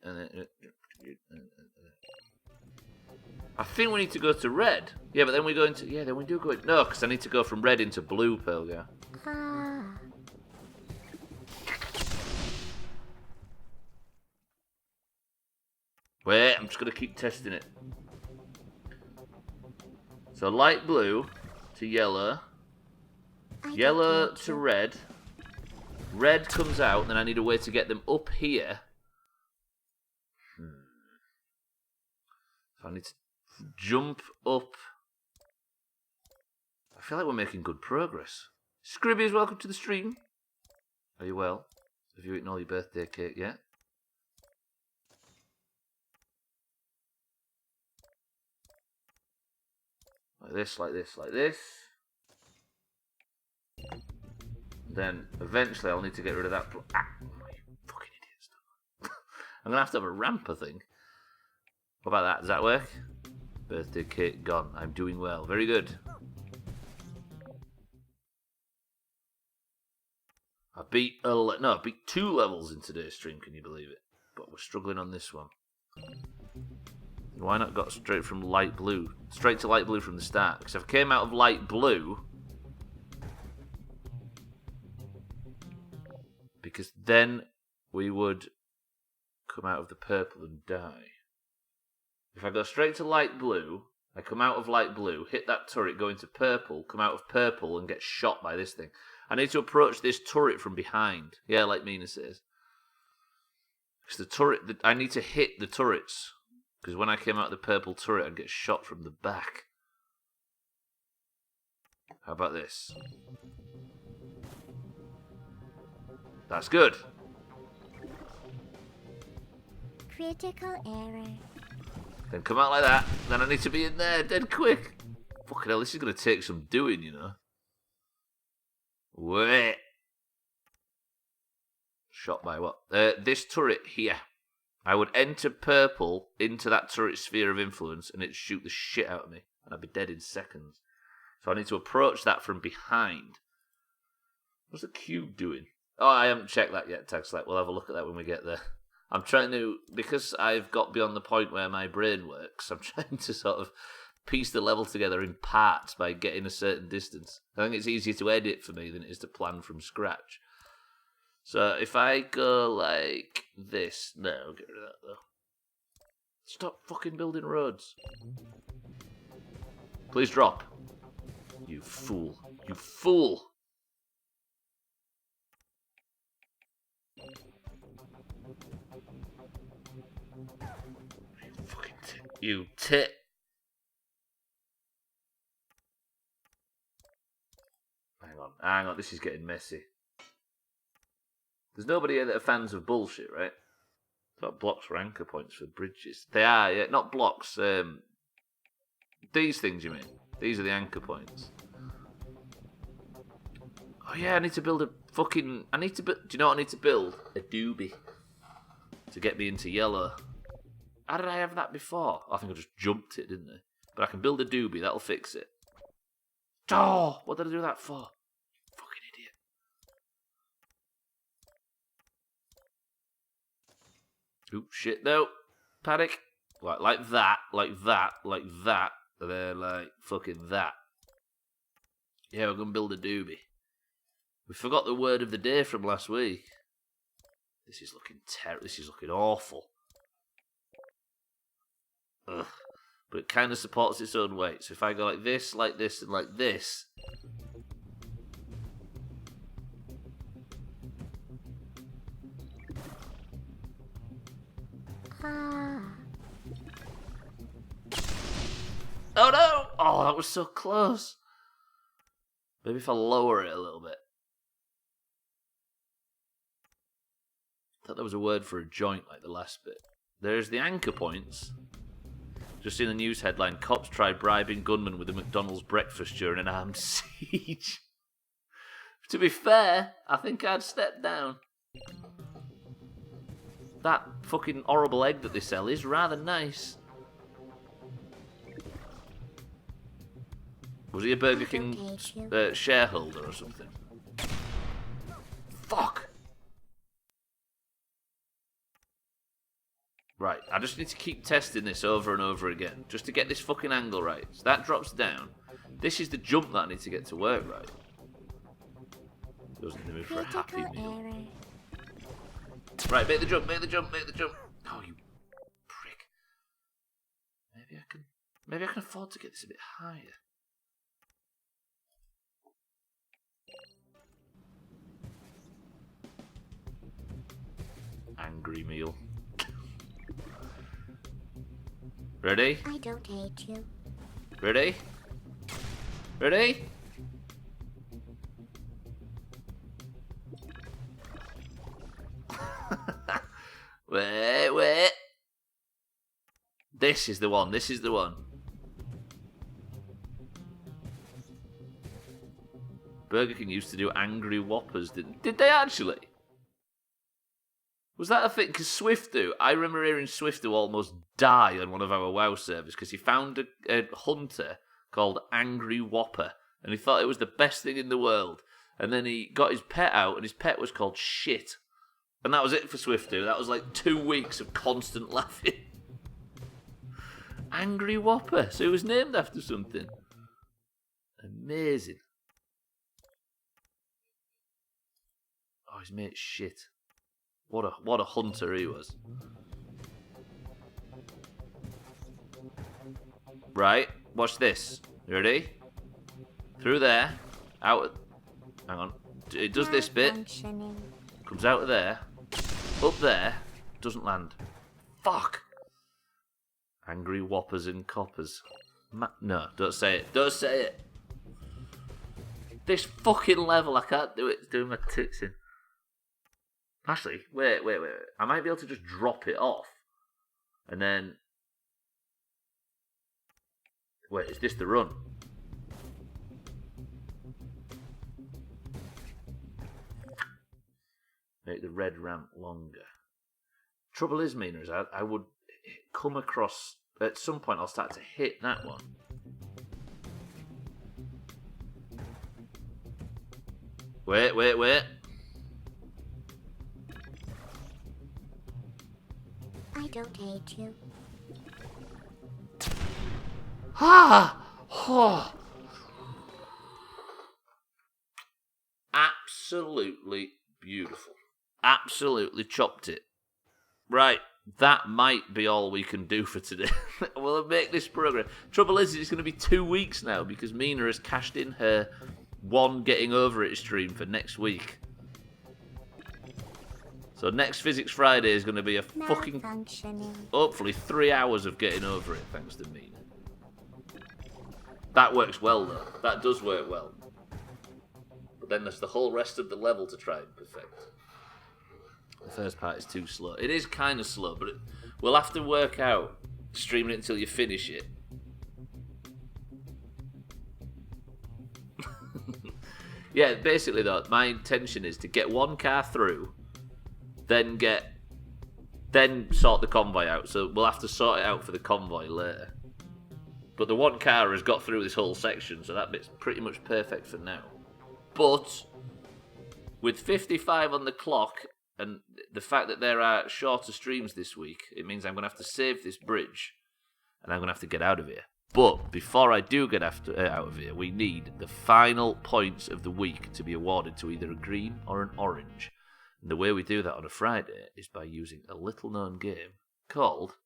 Speaker 1: I think we need to go to red. Yeah, but then we go into... Yeah, then we do go... No, because I need to go from red into blue, Pelga.
Speaker 3: Ah.
Speaker 1: Wait, I'm just going to keep testing it. So light blue to yellow. Yellow to red. Red comes out, then I need a way to get them up here. So I need to jump up. I feel like we're making good progress. Scribbies, welcome to the stream. Are you well? Have you eaten all your birthday cake yet? Like this, like this, like this. Then eventually I'll need to get rid of that. Ah, you fucking idiot. I'm gonna have to have a ramp, I think. What about that? Does that work? Birthday cake gone. I'm doing well. Very good. I beat I beat 2 levels in today's stream. Can you believe it? But we're struggling on this one. Why not got straight from light blue? Straight to light blue from the start. Because if I came out of light blue, because then we would come out of the purple and die. If I go straight to light blue, I come out of light blue, hit that turret, go into purple, come out of purple and get shot by this thing. I need to approach this turret from behind. Yeah, like Mina says. Because the turret, I need to hit the turrets. Because when I came out of the purple turret, I'd get shot from the back. How about this? That's good.
Speaker 3: Critical error.
Speaker 1: Then come out like that. Then I need to be in there dead quick. Fucking hell, this is going to take some doing, you know. Wait. Shot by what? This turret here. I would enter purple into that turret sphere of influence and it'd shoot the shit out of me. And I'd be dead in seconds. So I need to approach that from behind. What's the cube doing? Oh, I haven't checked that yet, Taxlight. We'll have a look at that when we get there. I'm trying to, because I've got beyond the point where my brain works, I'm trying to sort of piece the level together in parts by getting a certain distance. I think it's easier to edit for me than it is to plan from scratch. So if I go like this, no, get rid of that though. Stop fucking building roads. Please drop. You fool. You fool. You fucking tit. You tit. Hang on, this is getting messy. There's nobody here that are fans of bullshit, right? It's not blocks or anchor points for bridges. They are, yeah, not blocks. These things, you mean? These are the anchor points. Oh yeah, I need to build a fucking... do you know what I need to build? A doobie. To get me into yellow. How did I have that before? I think I just jumped it, didn't I? But I can build a doobie, that'll fix it. Oh, what did I do that for? Fucking idiot. Oop, shit, no. Panic. Like that, like that, like that. And then like fucking that. Yeah, we're going to build a doobie. We forgot the word of the day from last week. This is looking terrible. This is looking awful. Ugh. But it kind of supports its own weight. So if I go like this, and like this.
Speaker 3: Ah.
Speaker 1: Oh no! Oh, that was so close. Maybe if I lower it a little bit. I thought there was a word for a joint like the last bit. There's the anchor points. Just in the news headline, cops tried bribing gunmen with a McDonald's breakfast during an armed siege. To be fair, I think I'd step down. That fucking horrible egg that they sell is rather nice. Was he a Burger King shareholder or something? Fuck! Right, I just need to keep testing this over and over again, just to get this fucking angle right. So that drops down. This is the jump that I need to get to work right. Goes in the mood for a happy meal. Right, make the jump, make the jump, make the jump. Oh, you prick. Maybe I can afford to get this a bit higher. Angry meal. Ready?
Speaker 3: I don't hate you.
Speaker 1: Ready? Ready? Wait. This is the one, this is the one. Burger King used to do Angry Whoppers, did they actually? Was that a thing? Because Swift do. I remember hearing Swift do almost die on one of our WoW servers because he found a hunter called Angry Whopper and he thought it was the best thing in the world. And then he got his pet out and his pet was called Shit. And that was it for Swift do. That was like 2 weeks of constant laughing. Angry Whopper. So he was named after something. Amazing. Oh, his mate's shit. What a hunter he was. Right, watch this. You ready? Through there, out. Hang on. It does this bit. Comes out of there. Up there. Doesn't land. Fuck. Angry Whoppers and Coppers. No, don't say it. Don't say it. This fucking level, I can't do it. It's doing my tits in. Actually, wait. I might be able to just drop it off. And then... Wait, is this the run? Make the red ramp longer. Trouble is, Mina, is I would come across... At some point, I'll start to hit that one. Wait.
Speaker 3: I don't hate you.
Speaker 1: Oh. Absolutely beautiful. Absolutely chopped it. Right, that might be all we can do for today. We'll make this program. Trouble is, it's going to be 2 weeks now because Mina has cashed in her one getting over it stream for next week. So next Physics Friday is going to be a fucking, hopefully 3 hours of getting over it, thanks to Mina. That works well, though. That does work well. But then there's the whole rest of the level to try and perfect. The first part is too slow. It is kind of slow, but we'll have to work out streaming it until you finish it. Yeah, basically, though, my intention is to get one car through, then sort the convoy out. So we'll have to sort it out for the convoy later. But the one car has got through this whole section, so that bit's pretty much perfect for now. But with 55 on the clock and the fact that there are shorter streams this week, it means I'm going to have to save this bridge and I'm going to have to get out of here. But before I do get out of here, we need the final points of the week to be awarded to either a green or an orange. And the way we do that on a Friday is by using a little-known game called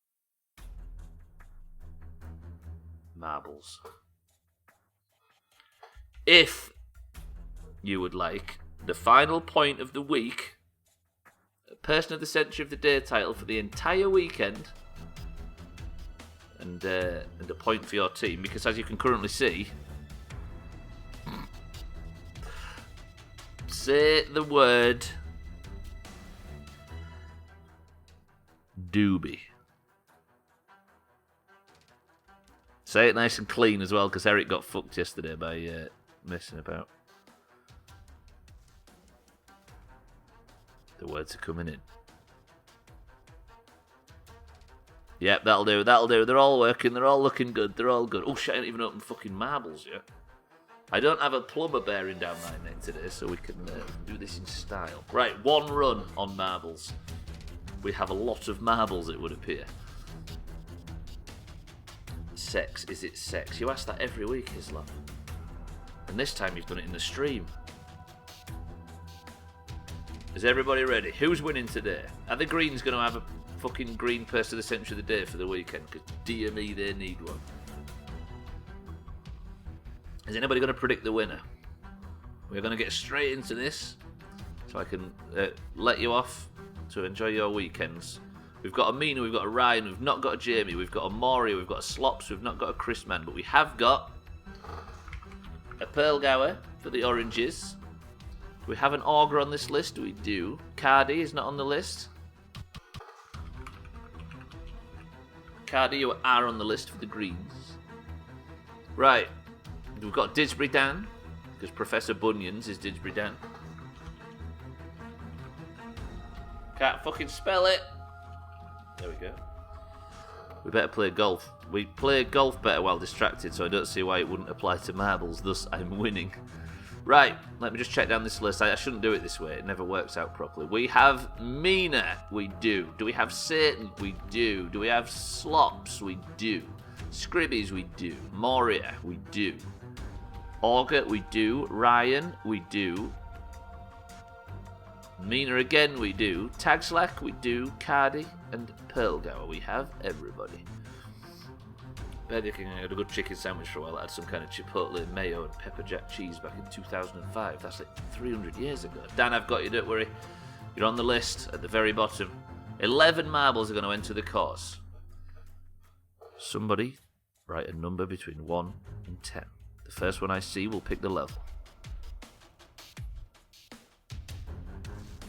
Speaker 1: Marbles. If you would like the final point of the week, a Person of the Century of the Day title for the entire weekend, and a point for your team, because as you can currently see, say the word doobie. Say it nice and clean as well, because Eric got fucked yesterday by messing about. The words are coming in. Yep, that'll do. They're all working, they're all looking good, they're all good. Oh shit, I haven't even opened fucking marbles yet. I don't have a plumber bearing down my neck today, so we can do this in style. Right, one run on marbles. We have a lot of marbles, it would appear. Sex, is it sex? You ask that every week, Islam. And this time you've done it in the stream. Is everybody ready? Who's winning today? Are the Greens going to have a fucking green person of the century of the day for the weekend? Because dear me, they need one. Is anybody going to predict the winner? We're going to get straight into this so I can let you off to enjoy your weekends. We've got a Mina, we've got a Ryan, we've not got a Jamie, we've got a Maury, we've got a Slops, we've not got a Chris Man, but we have got a Pearl Gower for the oranges. Do we have an Augur on this list? We do. Cardi is not on the list. Cardi, you are on the list for the greens. Right. We've got Didsbury Dan, because Professor Bunions is Didsbury Dan. Can't fucking spell it. There we go. We better play golf. We play golf better while distracted, so I don't see why it wouldn't apply to marbles, thus I'm winning. Right, let me just check down this list. I shouldn't do it this way, it never works out properly. We have Mina, we do. Do we have Satan? We do. Do we have Slops? We do. Scribbies? We do. Moria? We do. Augur? We do. Ryan? We do. Mina again, we do. Tagslack, we do. Cardi and Pearlgower, we have everybody. Burger King, I had a good chicken sandwich for a while. I had some kind of chipotle, mayo, and pepper jack cheese back in 2005. That's like 300 years ago. Dan, I've got you, don't worry. You're on the list at the very bottom. 11 marbles are going to enter the course. Somebody write a number between 1 and 10. The first one I see will pick the level.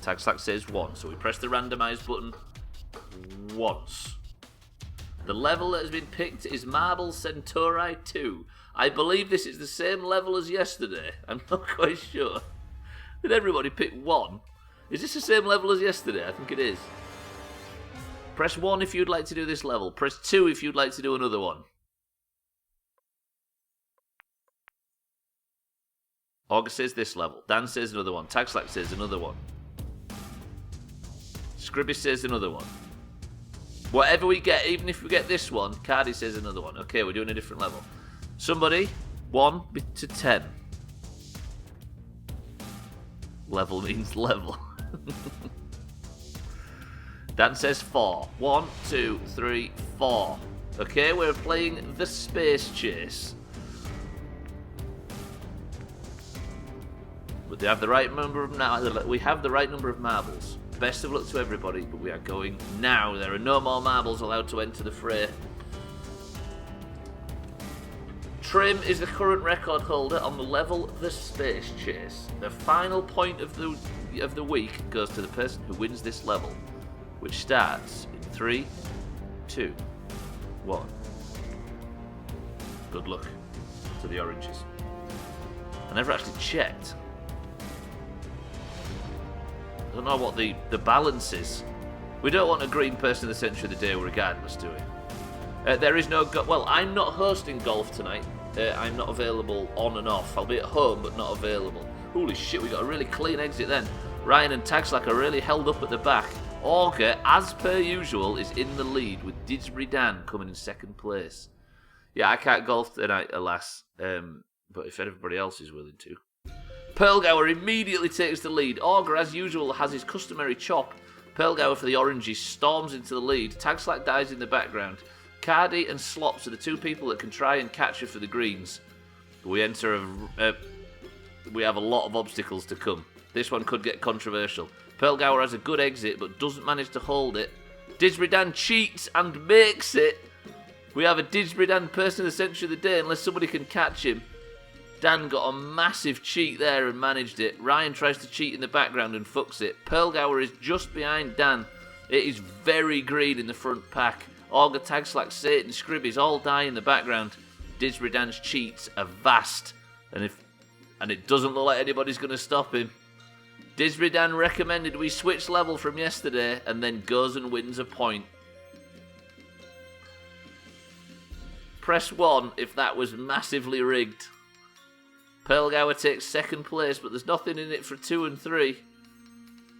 Speaker 1: Tagslack says 1, so we press the randomise button once. The level that has been picked is Marble Centauri 2. I believe this is the same level as yesterday. I'm not quite sure. Did everybody pick 1? Is this the same level as yesterday? I think it is. Press 1 if you'd like to do this level. Press 2 if you'd like to do another one. Augur says this level. Dan says another one. Tagslack says another one. Scribby says another one. Whatever we get, even if we get this one, Cardi says another one. Okay, we're doing a different level. Somebody, 1 to 10. Level means level. Dan says 4. 1, 2, 3, 4. Okay, we're playing the Space Chase. But they have the right number of we have the right number of marbles. Best of luck to everybody, but we are going now. There are no more marbles allowed to enter the fray. Trim is the current record holder on the level The Space Chase. The final point of the week goes to the person who wins this level, which starts in 3, 2, 1. Good luck to the oranges. I never actually checked. I don't know what the balance is. We don't want a green person of the century of the day regardless, do we? There is no... well, I'm not hosting golf tonight. I'm not available on and off. I'll be at home, but not available. Holy shit, we got a really clean exit then. Ryan and Tagslack are really held up at the back. Augur, as per usual, is in the lead with Didsbury Dan coming in second place. Yeah, I can't golf tonight, alas. But if everybody else is willing to. Pearlgower immediately takes the lead. Augur, as usual, has his customary chop. Pearlgower for the oranges storms into the lead. Tagslack dies in the background. Cardi and Slops are the two people that can try and catch her for the greens. We enter we have a lot of obstacles to come. This one could get controversial. Pearlgower has a good exit, but doesn't manage to hold it. Didsbury Dan cheats and makes it. We have a Didsbury Dan person of the century of the day, unless somebody can catch him. Dan got a massive cheat there and managed it. Ryan tries to cheat in the background and fucks it. Pearlgower is just behind Dan. It is very green in the front pack. Augur, Tagslack, Satan, Scribbies all die in the background. Didsbury Dan's cheats are vast. And it doesn't look like anybody's going to stop him. Didsbury Dan recommended we switch level from yesterday and then goes and wins a point. Press 1 if that was massively rigged. Pearlgower takes second place, but there's nothing in it for 2 and 3.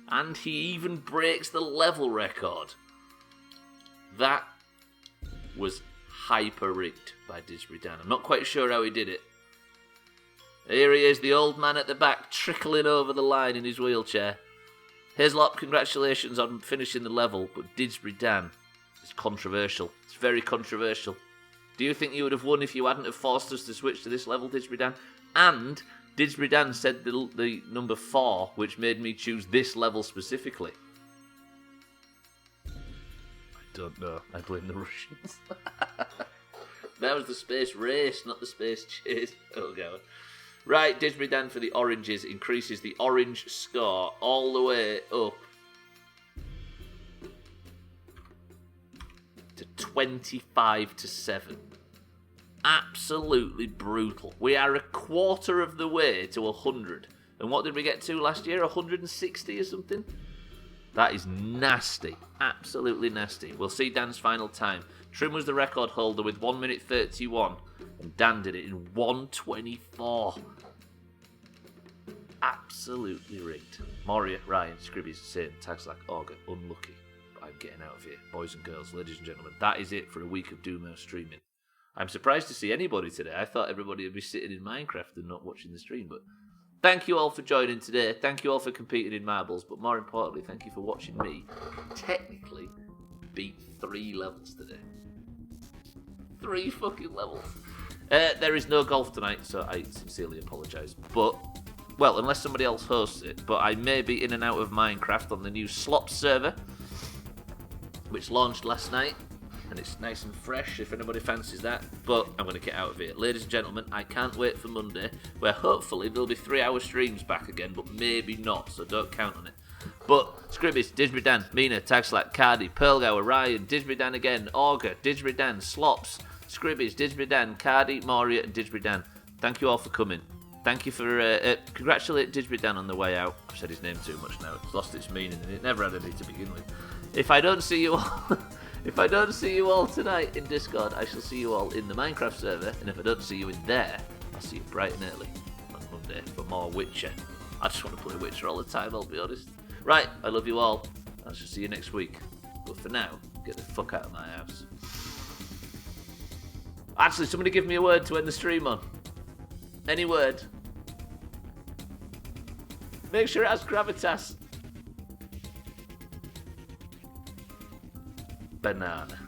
Speaker 1: And he even breaks the level record. That was hyper rigged by Disbury Dan. I'm not quite sure how he did it. Here he is, the old man at the back, trickling over the line in his wheelchair. Hislop, congratulations on finishing the level, but Disbury Dan is controversial. It's very controversial. Do you think you would have won if you hadn't have forced us to switch to this level, Disbury Dan? And Disbury Dan said the number 4, which made me choose this level specifically. I don't know. I blame the Russians. That was the space race, not the space chase. Oh, God. Right, Disbury Dan for the oranges increases the orange score all the way up to 25-7. Absolutely brutal. We are a quarter of the way to 100. And what did we get to last year? 160 or something? That is nasty. Absolutely nasty. We'll see Dan's final time. Trim was the record holder with 1 minute 31. And Dan did it in 1:24. Absolutely rigged. Moria, Ryan, Scribby's saying, tags like Auger, unlucky. I'm getting out of here. Boys and girls, ladies and gentlemen, that is it for a week of Doomhaus streaming. I'm surprised to see anybody today. I thought everybody would be sitting in Minecraft and not watching the stream, but thank you all for joining today. Thank you all for competing in marbles, but more importantly, thank you for watching me technically beat 3 levels today. 3 fucking levels. There is no golf tonight, so I sincerely apologise. But, well, unless somebody else hosts it, but I may be in and out of Minecraft on the new Slops server, which launched last night, and it's nice and fresh if anybody fancies that, but I'm going to get out of it. Ladies and gentlemen, I can't wait for Monday, where hopefully there'll be 3-hour streams back again, but maybe not, so don't count on it. But Scribbies, Disbury Dan, Mina, Tagslack, Cardi, Pearlgower, Ryan, Disbury Dan again, Auger, Disbury Dan, Slops, Scribbies, Disbury Dan, Cardi, Moria, and Disbury Dan. Thank you all for coming. Thank you for congratulate Disbury Dan on the way out. I've said his name too much now. It's lost its meaning, and it never had any to begin with. If I don't see you all, if I don't see you all tonight in Discord, I shall see you all in the Minecraft server. And if I don't see you in there, I'll see you bright and early on Monday for more Witcher. I just want to play Witcher all the time, I'll be honest. Right, I love you all. I shall see you next week. But for now, get the fuck out of my house. Actually, somebody give me a word to end the stream on. Any word. Make sure it has gravitas. Banana.